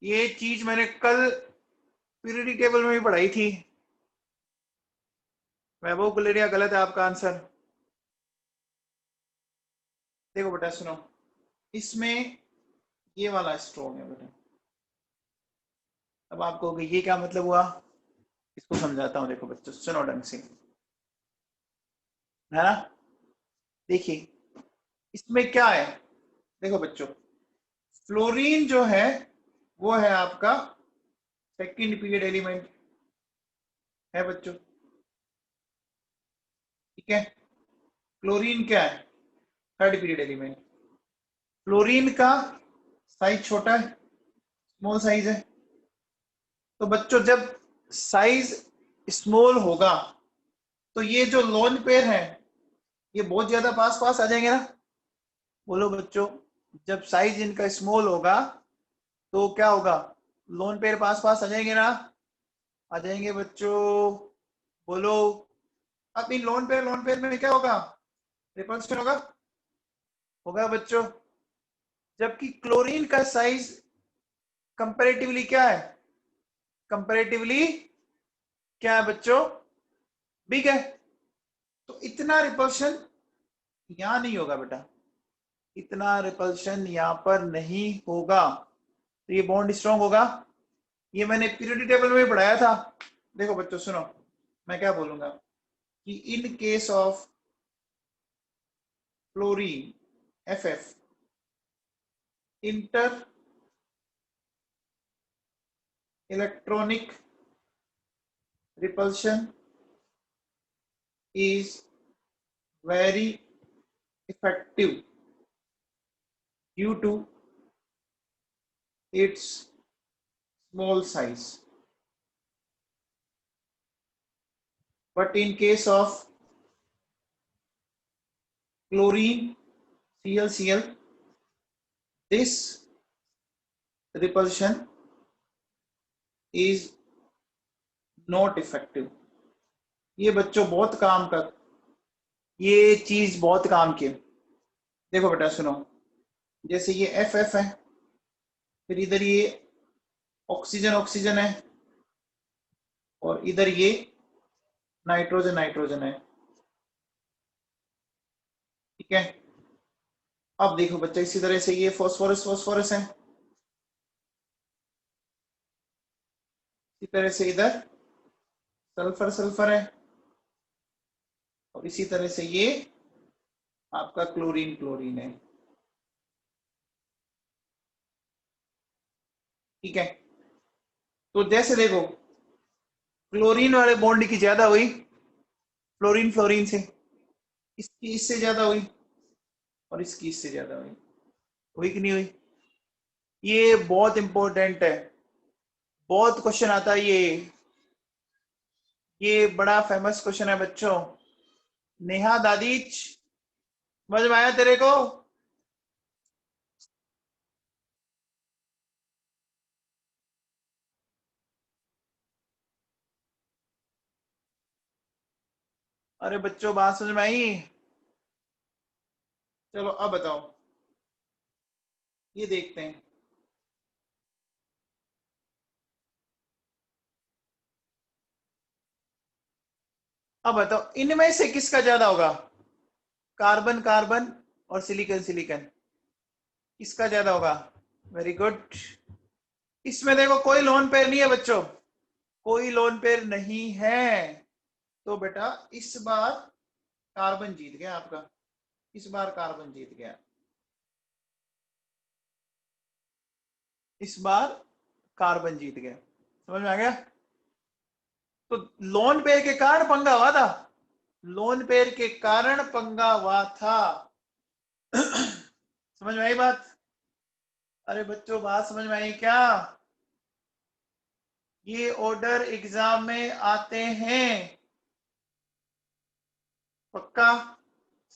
ये चीज मैंने कल पीरियडिक टेबल में भी पढ़ाई थी। वैभव गुलेरिया गलत है आपका आंसर। देखो बेटा सुनो, इसमें ये वाला स्ट्रोक है बेटा। अब आपको ये क्या मतलब हुआ, इसको समझाता हूं। देखो बच्चों सुनो ढंग से, है ना। देखिए इसमें क्या है, देखो बच्चों, फ्लोरीन जो है वो है आपका सेकंड पीरियड एलिमेंट है बच्चों, ठीक है। क्लोरीन क्या है, थर्ड पीरियड एलिमेंट। फ्लोरीन का साइज छोटा है, स्मॉल साइज है। तो बच्चों जब साइज स्मॉल होगा तो ये जो लोन पेयर है ये बहुत ज्यादा पास पास आ जाएंगे ना। बोलो बच्चों, जब साइज इनका स्मॉल होगा तो क्या होगा, लोन पेयर पास पास आ जाएंगे ना। आ जाएंगे बच्चों, बोलो। अब इन लोन पेयर में क्या होगा, रिपल्शन होगा, होगा बच्चों। जबकि क्लोरीन का साइज कंपैरेटिवली क्या है, कंपैरेटिवली क्या है बच्चों, बिग है। तो इतना रिपल्शन यहां नहीं होगा बेटा, इतना रिपल्शन यहां पर नहीं होगा। तो ये बॉन्ड स्ट्रॉन्ग होगा। ये मैंने पीरियोडिक टेबल में भी पढ़ाया था। देखो बच्चों सुनो, मैं क्या बोलूंगा कि in case of fluorine F inter electronic repulsion is very effective due to its small size. But in case of chlorine ClCl, this repulsion is not effective. ये बच्चों बहुत काम कर, ये चीज बहुत काम की। देखो बेटा सुनो, जैसे ये एफ है, फिर इधर ये ऑक्सीजन ऑक्सीजन है, और इधर ये नाइट्रोजन नाइट्रोजन है, ठीक है। अब देखो बच्चा, इसी तरह से ये फॉस्फोरस फॉस्फोरस है, इसी तरह से इधर सल्फर सल्फर है, और इसी तरह से ये आपका क्लोरीन क्लोरीन है, ठीक है। तो जैसे देखो, क्लोरीन वाले बॉन्ड की ज्यादा हुई फ्लोरीन फ्लोरीन से, इसकी इससे ज्यादा हुई, और इसकी इससे ज्यादा हुई, हुई कि नहीं हुई। ये बहुत इंपॉर्टेंट है, बहुत क्वेश्चन आता है ये बड़ा फेमस क्वेश्चन है बच्चों। नेहा दादीच समझ में आया तेरे को। अरे बच्चों बात समझ में आई। चलो अब बताओ, ये देखते हैं। अब बताओ इनमें से किसका ज्यादा होगा, कार्बन कार्बन और सिलिकॉन सिलिकॉन, किसका ज्यादा होगा। Very good. इसमें देखो कोई लोन पेयर नहीं है बच्चों, कोई लोन पेयर नहीं है। तो बेटा इस बार कार्बन जीत गया आपका, इस बार कार्बन जीत गया, इस बार कार्बन जीत गया। समझ में आ गया। तो लोन पेयर के कारण पंगा हुआ था, लोन पेयर के कारण पंगा हुआ था। समझ में आई बात। अरे बच्चों बात समझ में आई क्या। ये ऑर्डर एग्जाम में आते हैं, पक्का,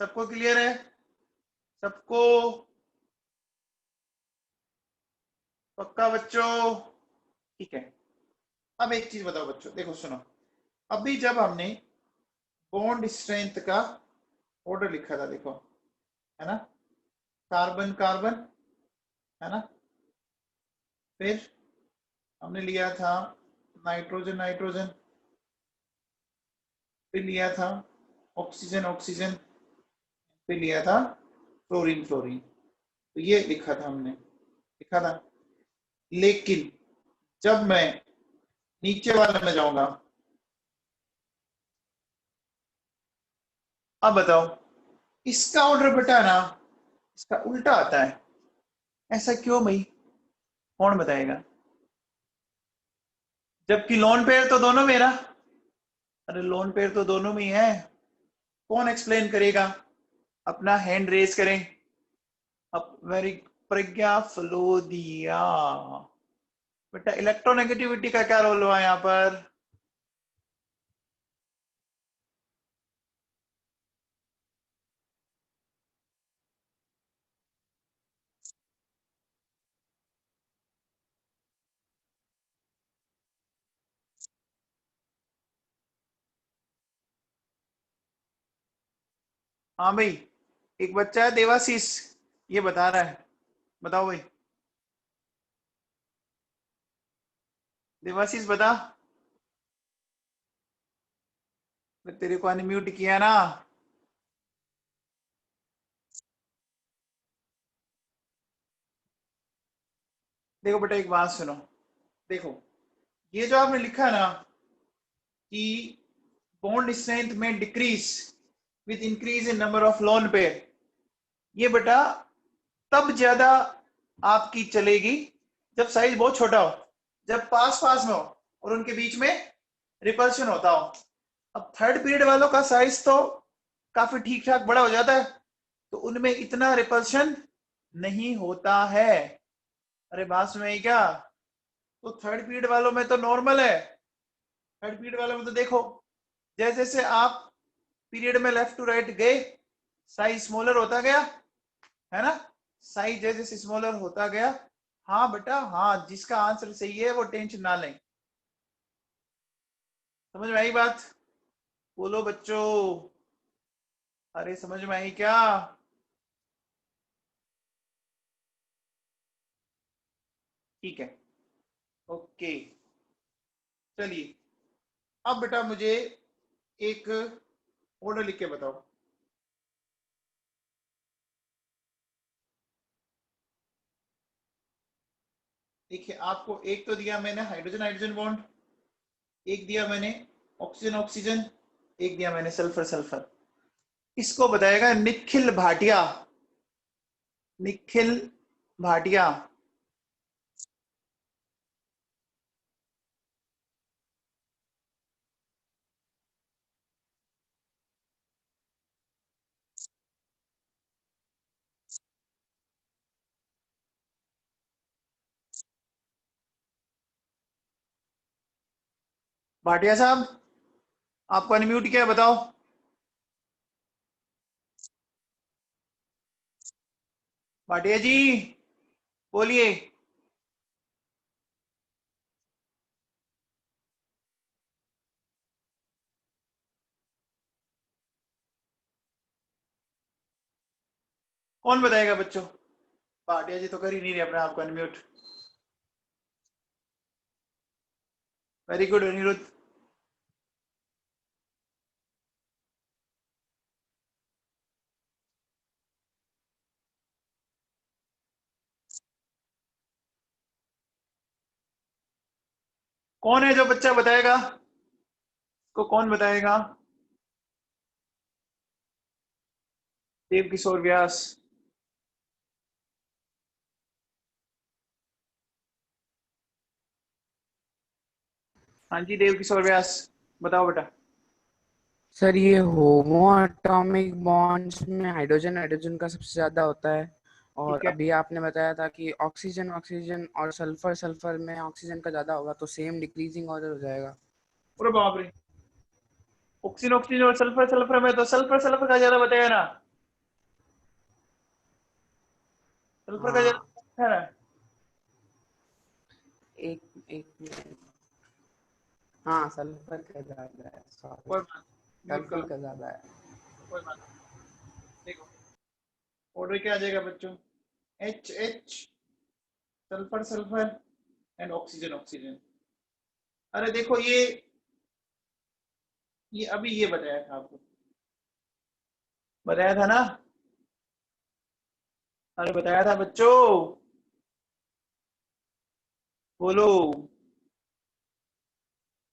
सबको क्लियर है, सबको पक्का बच्चों, ठीक है। अब एक चीज बताओ बच्चों, देखो सुनो, अभी जब हमने बॉन्ड स्ट्रेंथ का ऑर्डर लिखा था, देखो, है ना, कार्बन कार्बन, है ना, फिर हमने लिया था नाइट्रोजन नाइट्रोजन, फिर लिया था ऑक्सीजन ऑक्सीजन, फिर लिया था फ्लोरीन फ्लोरीन। तो ये लिखा था हमने, लिखा था। लेकिन जब मैं नीचे वाले में जाऊंगा, अब बताओ, इसका ऑर्डर बेटा ना इसका उल्टा आता है। ऐसा क्यों भाई, कौन बताएगा? जबकि लोन पेयर तो दोनों में है ना। अरे लोन पेयर तो दोनों में ही है। कौन एक्सप्लेन करेगा? अपना हैंड रेज करें। अब वेरी, प्रज्ञा फलोदिया, बेटा इलेक्ट्रोनेगेटिविटी का क्या रोल हुआ यहाँ पर? हाँ भाई, एक बच्चा है देवाशीष, ये बता रहा है। बताओ भाई, देवाशीष बता। मैं तेरे को अनम्यूट किया ना। देखो बेटा, एक बात सुनो। देखो, ये जो आपने लिखा है ना कि बॉन्ड स्ट्रेंथ में decrease with increase in number of lone pair, ये बेटा तब ज्यादा आपकी चलेगी जब साइज बहुत छोटा हो, जब पास पास में हो और उनके बीच में रिपल्शन होता हो। अब थर्ड पीरियड वालों का साइज तो काफी ठीक ठाक बड़ा हो जाता है, तो उनमें इतना रिपल्शन नहीं होता है। अरे बात में क्या? तो थर्ड पीरियड वालों में तो नॉर्मल है। थर्ड पीरियड वालों में तो देखो, जैसे जैसे आप पीरियड में लेफ्ट टू राइट गए, साइज स्मॉलर होता गया, है ना, साइज जैसे जैसे स्मॉलर होता गया। हाँ बेटा, हाँ, जिसका आंसर सही है वो टेंशन ना लें। समझ में आई बात? बोलो बच्चों, अरे समझ में आई क्या? ठीक है, ओके, चलिए। अब बेटा मुझे एक ऑर्डर लिख के बताओ। देखिए, आपको एक तो दिया मैंने हाइड्रोजन हाइड्रोजन बॉन्ड, एक दिया मैंने ऑक्सीजन ऑक्सीजन, एक दिया मैंने सल्फर सल्फर। इसको बताएगा निखिल भाटिया। निखिल भाटिया। भाटिया साहब, आपको अनम्यूट किया है, बताओ। भाटिया जी, बोलिए। कौन बताएगा बच्चों? भाटिया जी तो कर ही नहीं रहे अपने आप को अनम्यूट। Very good Anirudh. कौन है जो बच्चा बताएगा? को कौन बताएगा? देव किशोर व्यास। हाँ जी, देव किशोर व्यास, बताओ बेटा। सर ये होमो एटॉमिक बॉन्ड्स में हाइड्रोजन हाइड्रोजन का सबसे ज्यादा होता है। और ठीक है। अभी आपने बताया था कि ऑक्सीजन ऑक्सीजन और सल्फर सल्फर में ऑक्सीजन का ज्यादा होगा, तो सेम डिक्रीजिंग ऑर्डर हो जाएगा। अरे बाप रे, ऑक्सीजन ऑक्सीजन और सल्फर सल्फर में तो सल्फर सल्फर का ज्यादा बताया ना। सल्फर का हाँ, ज्यादा है ना। एक एक मिनट। हाँ सल्फर का ज्यादा है, सॉरी कोई बात, म्यूट कर सल्फर लो, का ज्यादा है। कोई बात। देखो ऑर्डर क्या आ जाएगा बच्चों, H H, sulphur sulphur and oxygen oxygen. अरे देखो ये अभी ये बताया था आपको, बताया था ना, अरे बताया था बच्चों, बोलो।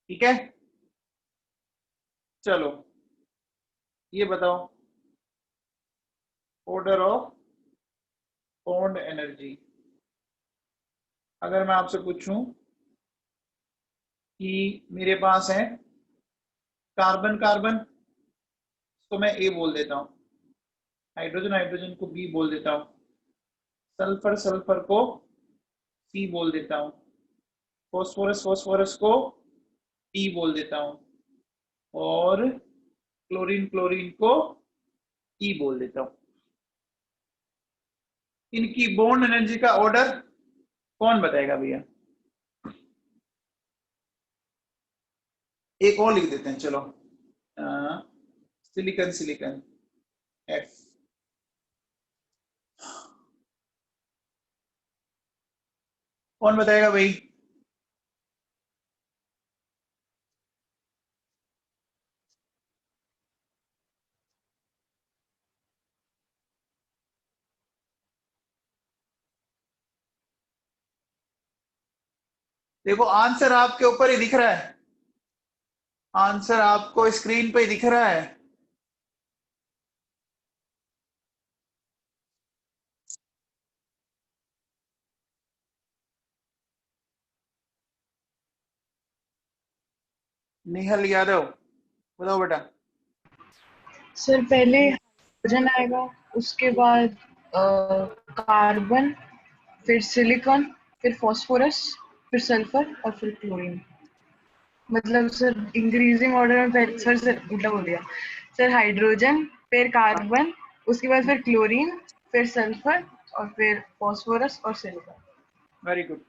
ठीक है, चलो ये बताओ, ऑर्डर ऑफ बॉन्ड एनर्जी। अगर मैं आपसे पूछूं कि मेरे पास है कार्बन कार्बन, तो मैं ए बोल देता हूं, हाइड्रोजन हाइड्रोजन को बी बोल देता हूं, सल्फर सल्फर को सी बोल देता हूं, फॉस्फोरस फॉस्फोरस को टी बोल देता हूं, और क्लोरीन क्लोरीन को ई बोल देता हूं। इनकी बॉन्ड एनर्जी का ऑर्डर कौन बताएगा भैया? एक और लिख देते हैं, चलो, सिलिकन सिलिकन एफ, कौन बताएगा भाई? देखो आंसर आपके ऊपर ही दिख रहा है, आंसर आपको स्क्रीन पे ही दिख रहा है। निहल यादव, बताओ बेटा। सर पहले हाइड्रोजन आएगा, उसके बाद कार्बन, फिर सिलिकॉन, फिर फास्फोरस, फिर सल्फर और फिर क्लोरीन। मतलब सर इंक्रीजिंग ऑर्डर में पहले सर उल्टा बोल दिया। सर हाइड्रोजन, फिर कार्बन, उसके बाद फिर क्लोरीन, फिर सल्फर और फिर फास्फोरस और सिलिकॉन। वेरी गुड,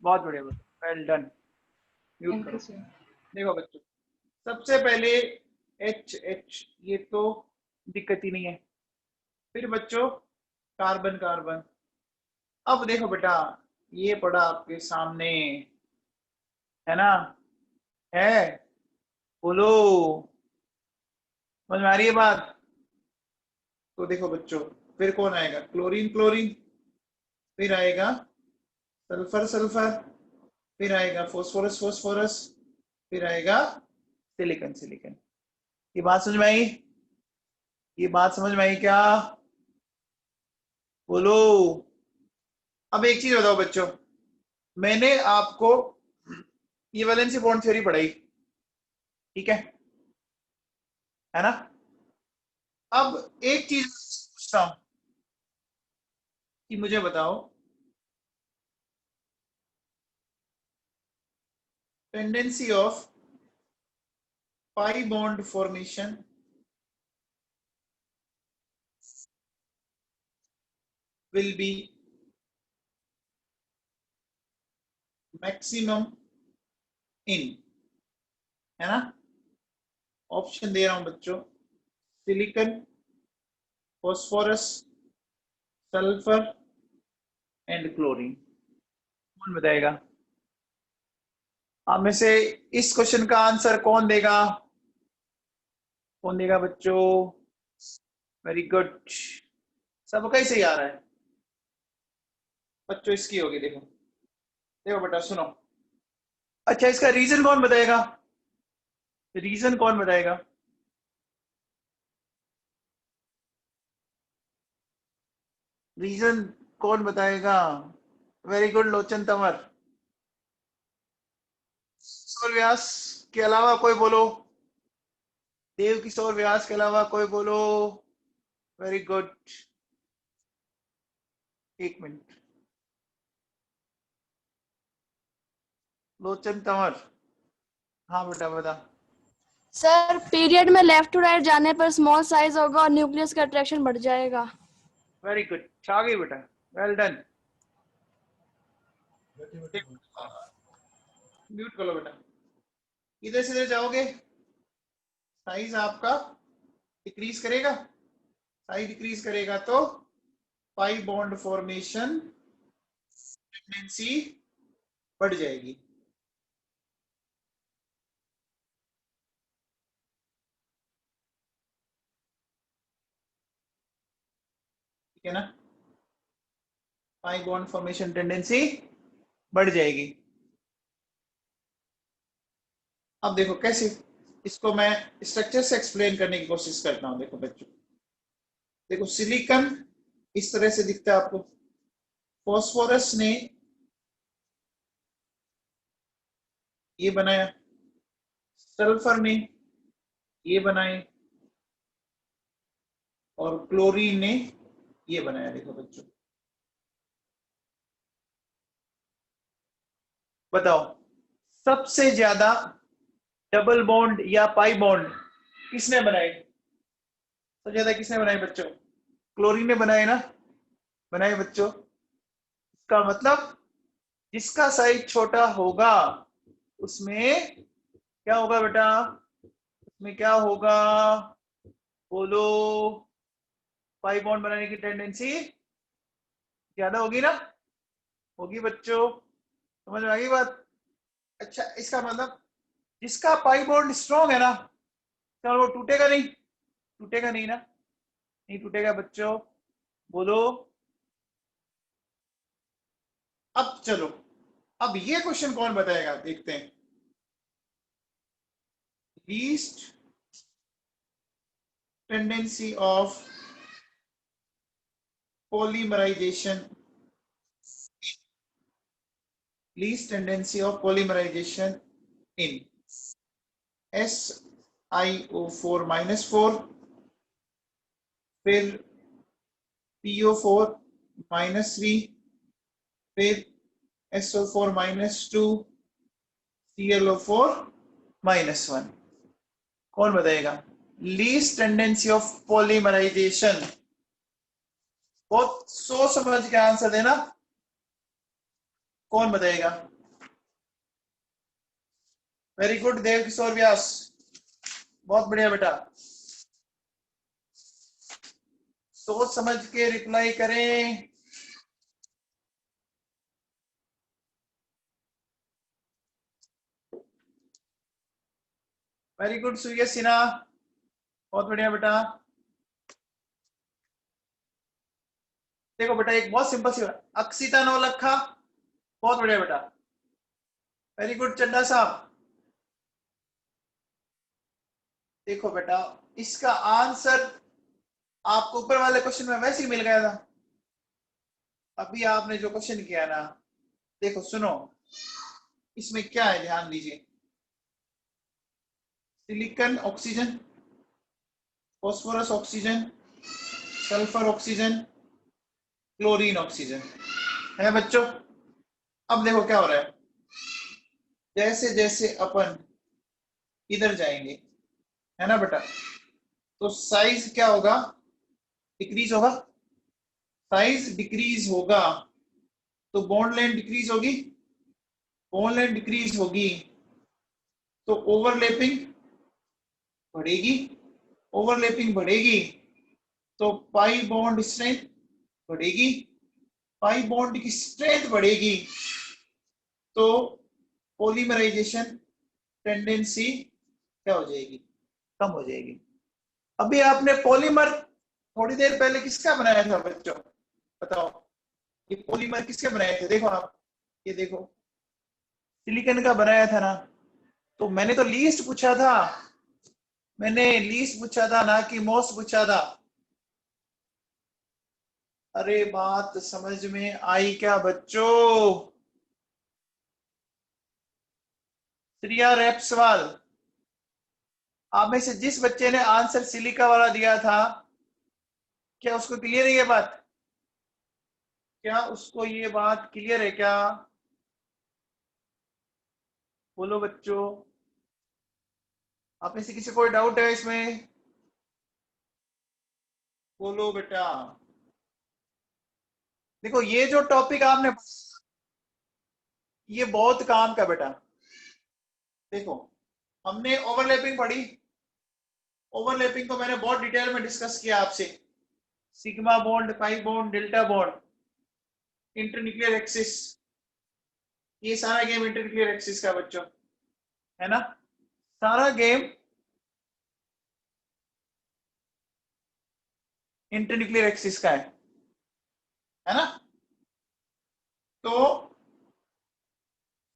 बहुत बढ़िया, वेल डन। म्यूट थैंक करो। You sir. देखो बच्चों, सबसे पहले एच एच, ये तो दिक्कत ही नहीं है। फिर बच्चों कार्बन कार्बन। अब देखो बेटा, ये पड़ा आपके सामने, है ना, है, बोलो, समझ में आ रही है बात? तो देखो बच्चों, फिर कौन आएगा? क्लोरीन क्लोरीन, फिर आएगा सल्फर सल्फर, फिर आएगा फॉस्फोरस फॉस्फोरस, फिर आएगा सिलिकन सिलिकन। ये बात समझ में आई? ये बात समझ में आई क्या? बोलो। अब एक चीज बताओ बच्चों, मैंने आपको ये वैलेंसी बॉन्ड थ्योरी पढ़ाई, ठीक है ना? अब एक चीज पूछता हूं कि मुझे बताओ, tendency of pi bond formation will be maximum in, है ना? ऑप्शन दे रहा हूं बच्चों, silicon, phosphorus, sulphur and chlorine. कौन बताएगा? आप में से इस क्वेश्चन का आंसर कौन देगा? कौन देगा बच्चों? वेरी गुड, सबका ही सही आ रहा है बच्चों। इसकी होगी, देखो देखो बेटा सुनो। अच्छा, इसका रीजन कौन बताएगा? रीजन कौन बताएगा? रीजन कौन बताएगा? वेरी गुड लोचन तंवर। किशोर व्यास के अलावा कोई बोलो, देव किशोर व्यास के अलावा कोई बोलो। वेरी गुड, एक मिनट, लोचन तंवर, हाँ बेटा बता। सर पीरियड में लेफ्ट टू राइट जाने पर स्मॉल साइज होगा और न्यूक्लियस का अट्रैक्शन बढ़ जाएगा। वेरी गुड, छा गई बेटा, वेल डन। म्यूट कर लो बेटा। इधर से इधर जाओगे, साइज आपका डिक्रीज करेगा, साइज डिक्रीज करेगा तो पाई बॉन्ड फॉर्मेशन टेंडेंसी बढ़ जाएगी। ठीक है ना, पाई बॉन्ड फॉर्मेशन टेंडेंसी बढ़ जाएगी। अब देखो कैसे, इसको मैं स्ट्रक्चर से एक्सप्लेन करने की कोशिश करता हूं। देखो बच्चों, देखो सिलिकॉन इस तरह से दिखता है आपको, फास्फोरस ने ये बनाया, सल्फर ने ये बनाए, और क्लोरीन ने ये बनाया। देखो बच्चों, बताओ सबसे ज्यादा डबल बॉन्ड या पाई बॉन्ड किसने बनाए? सबसे ज्यादा किसने बनाए बच्चों? क्लोरीन ने बनाए ना, बनाए बच्चों। इसका मतलब जिसका साइज छोटा होगा उसमें क्या होगा बेटा? उसमें क्या होगा? बोलो, पाई बॉन्ड बनाने की टेंडेंसी ज्यादा होगी ना, होगी बच्चों। समझ में आ गई बात? अच्छा, इसका मतलब जिसका पाई बॉन्ड स्ट्रॉन्ग है ना, क्या वो टूटेगा नहीं? टूटेगा नहीं ना, नहीं टूटेगा बच्चों। बोलो। अब चलो, अब ये क्वेश्चन कौन बताएगा, देखते हैं। Least tendency of polymerization, least tendency of polymerization in SiO4 minus 4, फिर PO4 minus 3, फिर SO4 minus 2, ClO4 minus 1। कौन बताएगा? Least tendency of polymerisation. बहुत सोच समझ के आंसर देना। कौन बताएगा? वेरी गुड देव किशोर व्यास, बहुत बढ़िया बेटा। सोच समझ के रिप्लाई करें। वेरी गुड सूर्य सिन्हा, बहुत बढ़िया बेटा। देखो बेटा, एक बहुत सिंपल सी बात, अक्षिता नौलखा, बहुत बढ़िया बेटा। वेरी गुड चड्डा साहब। देखो बेटा, इसका आंसर आपको ऊपर वाले क्वेश्चन में वैसे ही मिल गया था। अभी आपने जो क्वेश्चन किया ना, देखो सुनो, इसमें क्या है ध्यान दीजिए। Silicon oxygen, phosphorus oxygen, sulphur oxygen, chlorine oxygen है बच्चों। अब देखो क्या हो रहा है, जैसे जैसे अपन इधर जाएंगे, है ना बेटा, तो साइज क्या होगा? डिक्रीज होगा। साइज डिक्रीज होगा तो बॉन्ड लेंथ डिक्रीज होगी। बॉन्ड लेंथ डिक्रीज होगी तो ओवरलैपिंग बढ़ेगी। ओवरलैपिंग बढ़ेगी तो पाई बॉन्ड स्ट्रेंथ बढ़ेगी। पाई बॉन्ड की स्ट्रेंथ बढ़ेगी तो पॉलीमराइजेशन टेंडेंसी क्या हो जाएगी? कम हो जाएगी। अभी आपने पॉलीमर थोड़ी देर पहले किसका बनाया था बच्चों? बताओ, ये पॉलीमर किसके बनाए थे? देखो आप, ये देखो सिलिकॉन का बनाया था ना। तो मैंने तो लीस्ट पूछा था, मैंने लीस्ट पूछा था ना कि मोस्ट पूछा था। अरे बात समझ में आई क्या बच्चों? श्रिया रेप्सवाल, आप में से जिस बच्चे ने आंसर सिलिका वाला दिया था, क्या उसको क्लियर है ये बात? क्या उसको ये बात क्लियर है क्या? बोलो बच्चों, आप में से किसी कोई डाउट है इसमें? बोलो बेटा। देखो ये जो टॉपिक आपने, ये बहुत काम का बेटा। देखो हमने ओवरलैपिंग पढ़ी। ओवरलैपिंग को मैंने बहुत डिटेल में डिस्कस किया आपसे। Sigma bond, pi bond, delta bond, internuclear axis, ये सारा गेम इंटरन्यूक्लियर एक्सिस का बच्चों, है ना। सारा गेम इंटरन्यूक्लियर एक्सिस का है ना। तो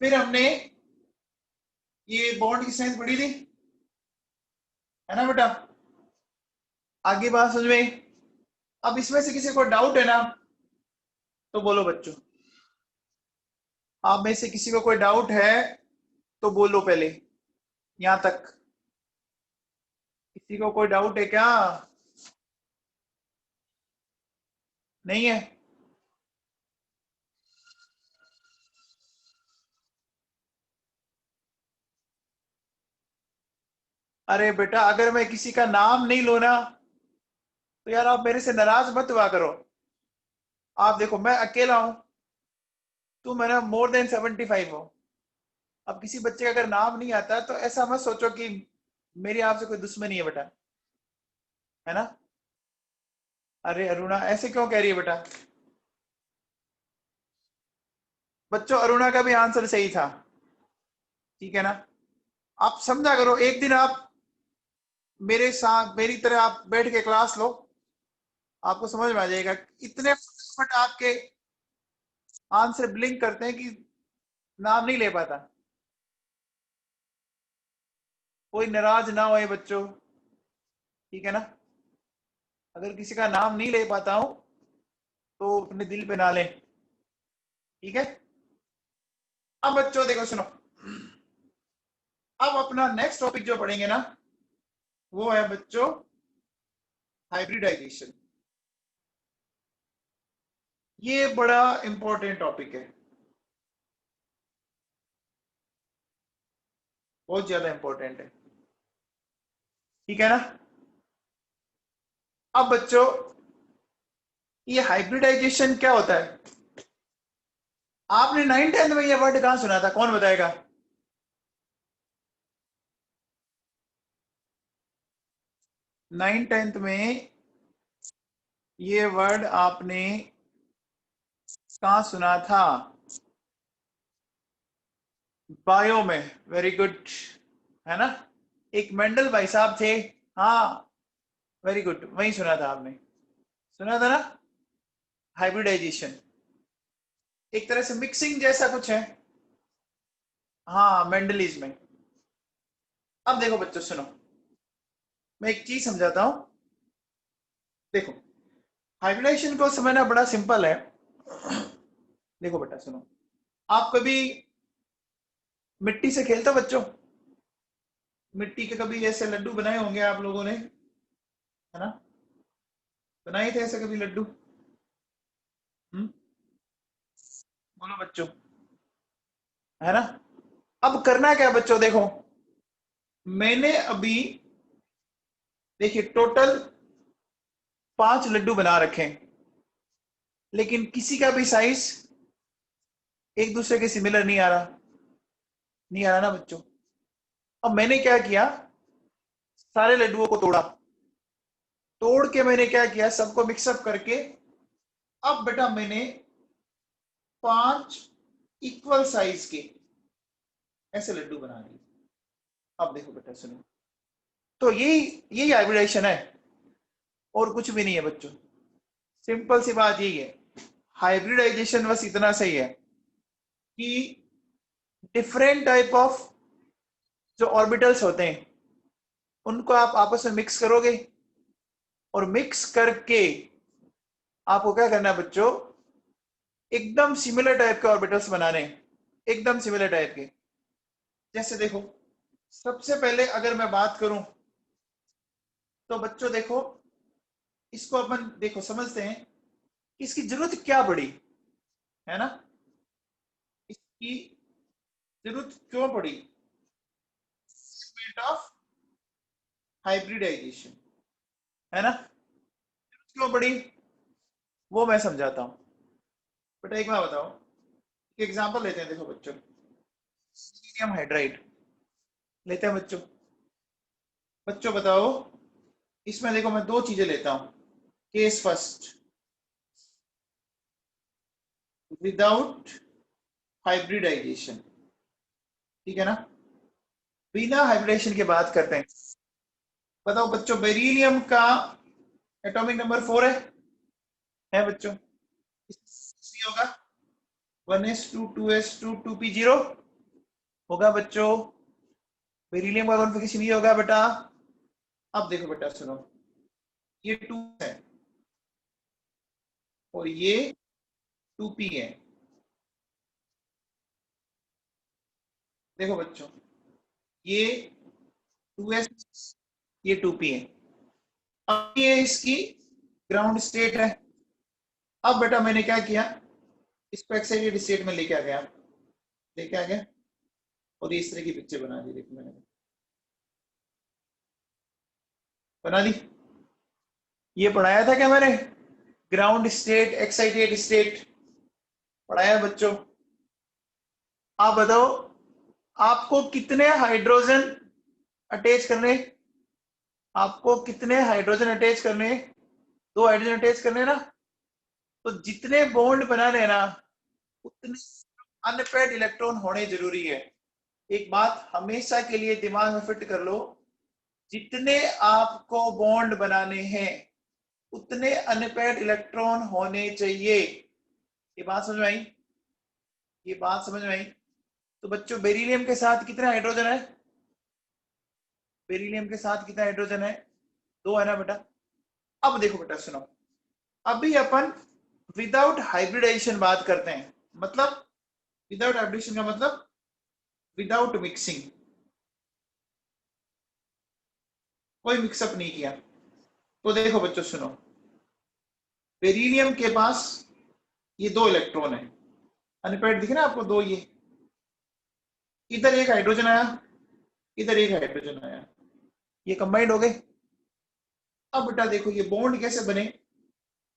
फिर हमने ये बॉन्ड की स्ट्रेंथ पढ़ी थी, है ना बेटा। आगे बात समझ में। अब इसमें से किसी को डाउट है ना तो बोलो बच्चों। आप में से किसी को कोई डाउट है तो बोलो पहले, यहां तक किसी को कोई डाउट है क्या? नहीं है? अरे बेटा अगर मैं किसी का नाम नहीं लूँ ना तो यार आप मेरे से नाराज मत हुआ करो। आप देखो मैं अकेला हूं, तुम है ना मोर देन 75 हो। अब किसी बच्चे का अगर नाम नहीं आता तो ऐसा मत सोचो कि मेरी आपसे कोई दुश्मनी है बेटा, है ना। अरे अरुणा ऐसे क्यों कह रही है बेटा? बच्चों अरुणा का भी आंसर सही था, ठीक है ना। आप समझा करो, एक दिन आप मेरे साथ मेरी तरह आप बैठ के क्लास लो, आपको समझ में आ जाएगा। इतने फटाफट आपके आंसर ब्लिंक करते हैं कि नाम नहीं ले पाता। कोई नाराज ना होए बच्चों, ठीक है ना। अगर किसी का नाम नहीं ले पाता हूं तो अपने दिल पे ना लें, ठीक है। अब बच्चों देखो सुनो, अब अपना नेक्स्ट टॉपिक जो पढ़ेंगे ना वो है बच्चों हाइब्रिडाइजेशन। ये बड़ा इंपॉर्टेंट टॉपिक है, बहुत ज्यादा इंपॉर्टेंट है, ठीक है ना। अब बच्चों ये हाइब्रिडाइजेशन क्या होता है? आपने 9th-10th में ये वर्ड कहां सुना था, कौन बताएगा? नाइन्थ 10th में ये वर्ड आपने कहां सुना था? बायो में। वेरी गुड, है ना। एक मेंडल भाई साहब थे, हाँ वेरी गुड, वही सुना था आपने, सुना था ना। हाइब्रिडाइजेशन एक तरह से मिक्सिंग जैसा कुछ है, हाँ मेंडलिज्म में। अब देखो बच्चों सुनो, मैं एक चीज समझाता हूं। देखो हाइब्रिडाइजेशन को समझना बड़ा सिंपल है। देखो बेटा सुनो, आप कभी मिट्टी से खेलते हो बच्चों? मिट्टी के कभी ऐसे लड्डू बनाए होंगे आप लोगों ने, है ना। बनाए थे ऐसे कभी लड्डू? बोलो बच्चों, है ना। अब करना क्या बच्चों, देखो मैंने अभी देखिए टोटल 5 लड्डू बना रखे हैं, लेकिन किसी का भी साइज एक दूसरे के सिमिलर नहीं आ रहा, नहीं आ रहा ना बच्चों। अब मैंने क्या किया, सारे लड्डुओं को तोड़ा, तोड़ के मैंने क्या किया, सबको मिक्सअप करके अब बेटा मैंने 5 इक्वल साइज के ऐसे लड्डू बना दिए। अब देखो बेटा सुनो, तो यही हाइब्रिडाइजेशन है और कुछ भी नहीं है बच्चों। सिंपल सी बात यही है, हाइब्रिडाइजेशन बस इतना सही है कि डिफरेंट टाइप ऑफ जो ऑर्बिटल्स होते हैं उनको आप आपस में मिक्स करोगे, और मिक्स करके आपको क्या करना है बच्चों, एकदम सिमिलर टाइप के ऑर्बिटल्स बनाने, एकदम सिमिलर टाइप के। जैसे देखो सबसे पहले अगर मैं बात करूं तो बच्चों देखो, इसको अपन देखो समझते हैं इसकी जरूरत क्या पड़ी, है ना। इसकी जरूरत क्यों पड़ी ऑफ हाइब्रिडाइजेशन, है ना। जरूरत क्यों पड़ी वो मैं समझाता हूं। बेटा एक बार बताओ, एग्जांपल लेते हैं। देखो बच्चों, सिलिकॉन हाइड्राइड, लेते हैं बच्चों? बच्चों बताओ, इसमें देखो मैं दो चीजें लेता हूं। केस फर्स्ट, विदाउट हाइब्रिडाइजेशन, ठीक है ना? बिना हाइब्रिडेशन के बात करते हैं। बताओ बच्चों, बेरिलियम का एटॉमिक नंबर 4 है बच्चों? इसमें होगा 1s2 2s2 2p0 होगा बच्चों। बेरिलियम का कॉन्फ़िगरेशन ये होगा बेटा। अब देखो बेटा सुनो, ये 2 है और ये 2p है। देखो बच्चों, ये 2s, ये 2p है। अब ये इसकी ग्राउंड स्टेट है। अब बेटा मैंने क्या किया, इसको एक्साइटेड स्टेट में लेके आ गया और इस तरह की पिक्चर बना दी। देखो मैंने बना दी। ये पढ़ाया था क्या मैंने? ग्राउंड स्टेट, एक्साइटेड स्टेट पढ़ाया बच्चों। आप बताओ, आपको कितने हाइड्रोजन अटैच करने? आपको कितने हाइड्रोजन अटैच करने? 2 हाइड्रोजन अटैच करने ना। तो जितने बॉन्ड बनाने ना, उतने अनपेयर्ड इलेक्ट्रॉन होने जरूरी है। एक बात हमेशा के लिए दिमाग में फिट कर लो, जितने आपको बॉन्ड बनाने हैं उतने अनपेयर्ड इलेक्ट्रॉन होने चाहिए। ये बात समझ में आई? ये बात समझ में आई? तो बच्चों, बेरिलियम के साथ कितने हाइड्रोजन है? बेरिलियम के साथ कितना हाइड्रोजन है? 2 है ना बेटा। अब देखो बेटा सुनो, अभी अपन विदाउट हाइब्रिडाइजेशन बात करते हैं। मतलब विदाउट हाइब्रिडेशन का मतलब विदाउट मिक्सिंग, कोई मिक्सअप नहीं किया। तो देखो बच्चों सुनो, बेरिलियम के पास ये 2 इलेक्ट्रॉन है, अनपेयर्ड दिखे ना आपको 2। ये इधर एक हाइड्रोजन आया, इधर एक हाइड्रोजन आया, ये कंबाइंड हो गए। अब बेटा देखो ये बॉन्ड कैसे बने,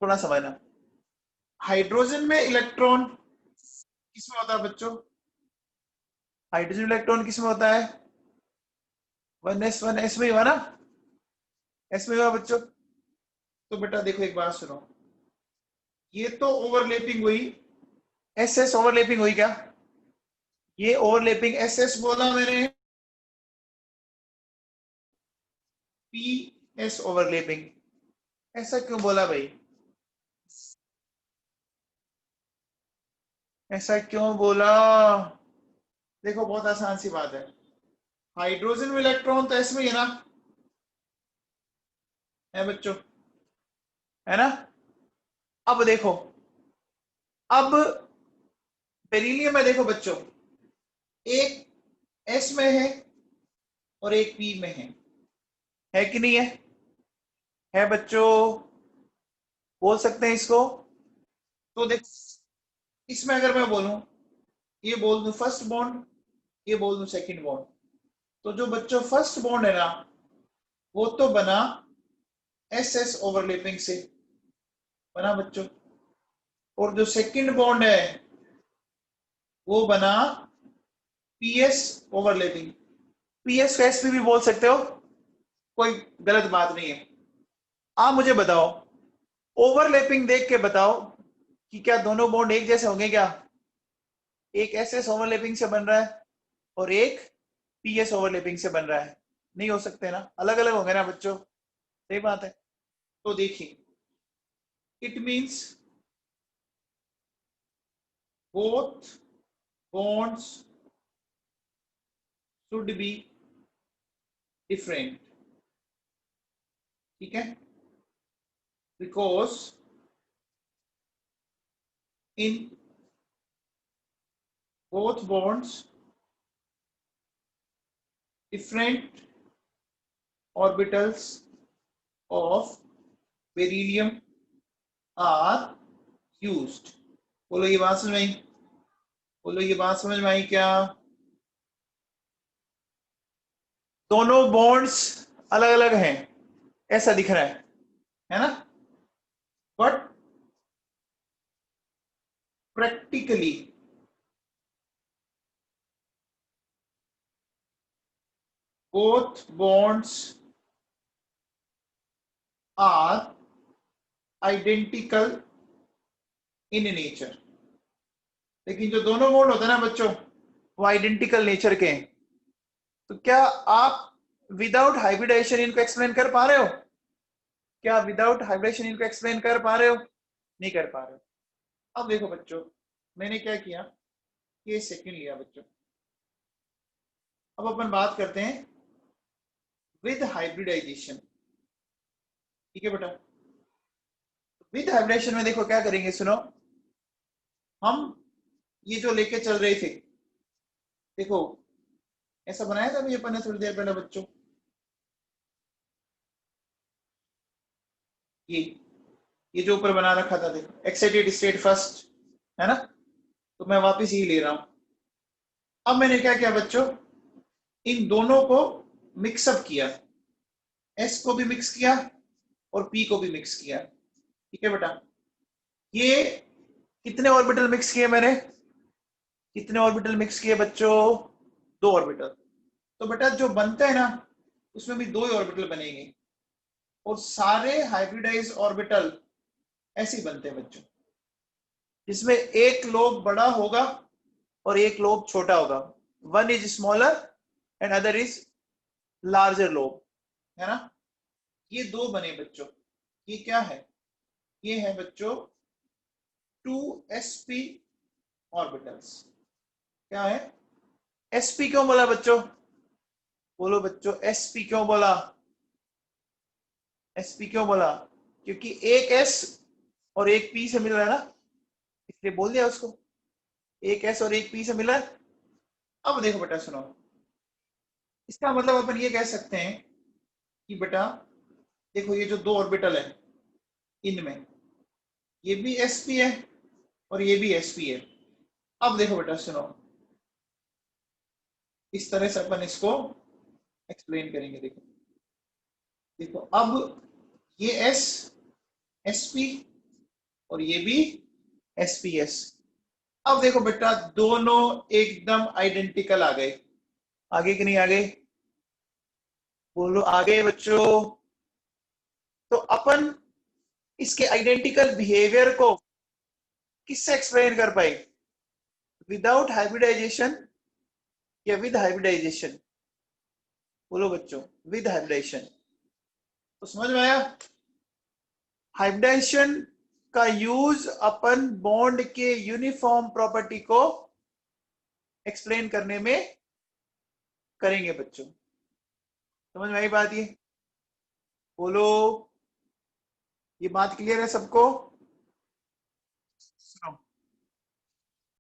थोड़ा समझना। हाइड्रोजन में इलेक्ट्रॉन किसमें होता है बच्चों? हाइड्रोजन इलेक्ट्रॉन किसमें होता है? 1s में हुआ ना, एस में हुआ बच्चों। तो बेटा देखो एक बात सुनो, ये तो ओवरलैपिंग हुई, एस एस ओवरलैपिंग हुई क्या? ये ओवरलैपिंग एस एस बोला मैंने, पी एस ओवरलैपिंग। ऐसा क्यों बोला भाई? ऐसा क्यों बोला? देखो बहुत आसान सी बात है, हाइड्रोजन में इलेक्ट्रॉन तो एस में ही है ना, है बच्चों, है ना? अब देखो, अब बेरिलियम में देखो बच्चों, एक एस में है और एक पी में है कि नहीं है? है बच्चों, बोल सकते हैं इसको? तो देख, इसमें अगर मैं बोलूं, ये बोल दूं फर्स्ट बॉन्ड, ये बोल दूं सेकंड बॉन्ड, तो जो बच्चों फर्स्ट बॉन्ड है ना, वो तो बना एस एस ओवरलैपिंग से बना बच्चों, और जो सेकंड बॉन्ड है वो बना पीएस ओवरलैपिंग। पीएस को एसपी भी बोल सकते हो, कोई गलत बात नहीं है। आप मुझे बताओ, ओवरलैपिंग देख के बताओ कि क्या दोनों बॉन्ड एक जैसे होंगे क्या? एक एसएस ओवरलैपिंग से बन रहा है और एक पीएस ओवरलैपिंग से बन रहा है, नहीं हो सकते ना, अलग अलग होंगे ना बच्चों। सही बात है। तो देखिए, it means both bonds should be different, ठीक है? Because in both bonds different orbitals of beryllium are used। बोलो ये बात समझ में आई? बोलो ये बात समझ में आई क्या? दोनों बॉन्ड्स अलग अलग हैं ऐसा दिख रहा है ना? But practically both bonds are identical in nature। लेकिन जो दोनों बॉन्ड होते हैं ना बच्चों, वो आइडेंटिकल नेचर के हैं। तो क्या आप विदाउट हाइब्रिडाइजेशन इनको एक्सप्लेन कर पा रहे हो? क्या विदाउट हाइब्रिडेशन इनको एक्सप्लेन कर पा रहे हो? नहीं कर पा रहे हो। अब देखो बच्चों, मैंने क्या किया, ये सेकंड लिया बच्चों। अब अपन बात करते हैं विद हाइब्रिडाइजेशन। ठीक है बेटा, विद हाइब्रिडाइजेशन में देखो क्या करेंगे, सुनो। हम ये जो लेके चल रहे थे, देखो ऐसा बनाया था अभी अपन ने थोड़ी देर पहले बच्चों, ये जो ऊपर बना रखा था, देखो एक्साइटेड स्टेट फर्स्ट, है ना। तो मैं वापस यही ले रहा हूं। अब मैंने क्या किया बच्चों, इन दोनों को मिक्सअप किया, एस को भी मिक्स किया और पी को भी मिक्स किया। ठीक है बेटा, ये कितने ऑर्बिटल मिक्स किए मैंने? कितने ऑर्बिटल मिक्स किए बच्चों? 2 ऑर्बिटल। तो बेटा जो बनता है ना, उसमें भी 2 ही ऑर्बिटल बनेंगे, और सारे हाइब्रिडाइज ऑर्बिटल ऐसे ही बनते हैं बच्चों, जिसमें एक लोब बड़ा होगा और एक लोब छोटा होगा। One is smaller and other is larger lobe, है ना। ये 2 बने बच्चों। ये क्या है? ये है बच्चों 2sp ऑर्बिटल्स। क्या है? sp क्यों बोला बच्चों? बोलो बच्चों, sp क्यों बोला? sp क्यों बोला? क्योंकि एक s और एक p से मिल रहा है ना, इसलिए बोल दिया उसको। एक s और एक p से मिला है। अब देखो बेटा सुनो, इसका मतलब अपन ये कह सकते हैं कि बेटा देखो, ये जो 2 ऑर्बिटल है, इनमें ये भी sp है और ये भी sp है। अब देखो बेटा सुनो, इस तरह से अपन इसको एक्सप्लेन करेंगे। देखो देखो, अब ये s sp और ये भी sps। अब देखो बेटा, दोनों एकदम आइडेंटिकल आ गए। आगे कि नहीं आ गए? बोलो आगे बच्चों। तो अपन इसके आइडेंटिकल बिहेवियर को किससे एक्सप्लेन कर पाए? विदाउट हाइब्रिडाइजेशन या विद हाइब्रिडाइजेशन? बोलो बच्चों, विद हाइब्रिडाइजेशन। तो समझ में आया? हाइब्रिडाइजेशन का यूज अपन बॉन्ड के यूनिफॉर्म प्रॉपर्टी को एक्सप्लेन करने में करेंगे बच्चों। समझ में आई बात? ये बोलो, ये बात क्लियर है सबको?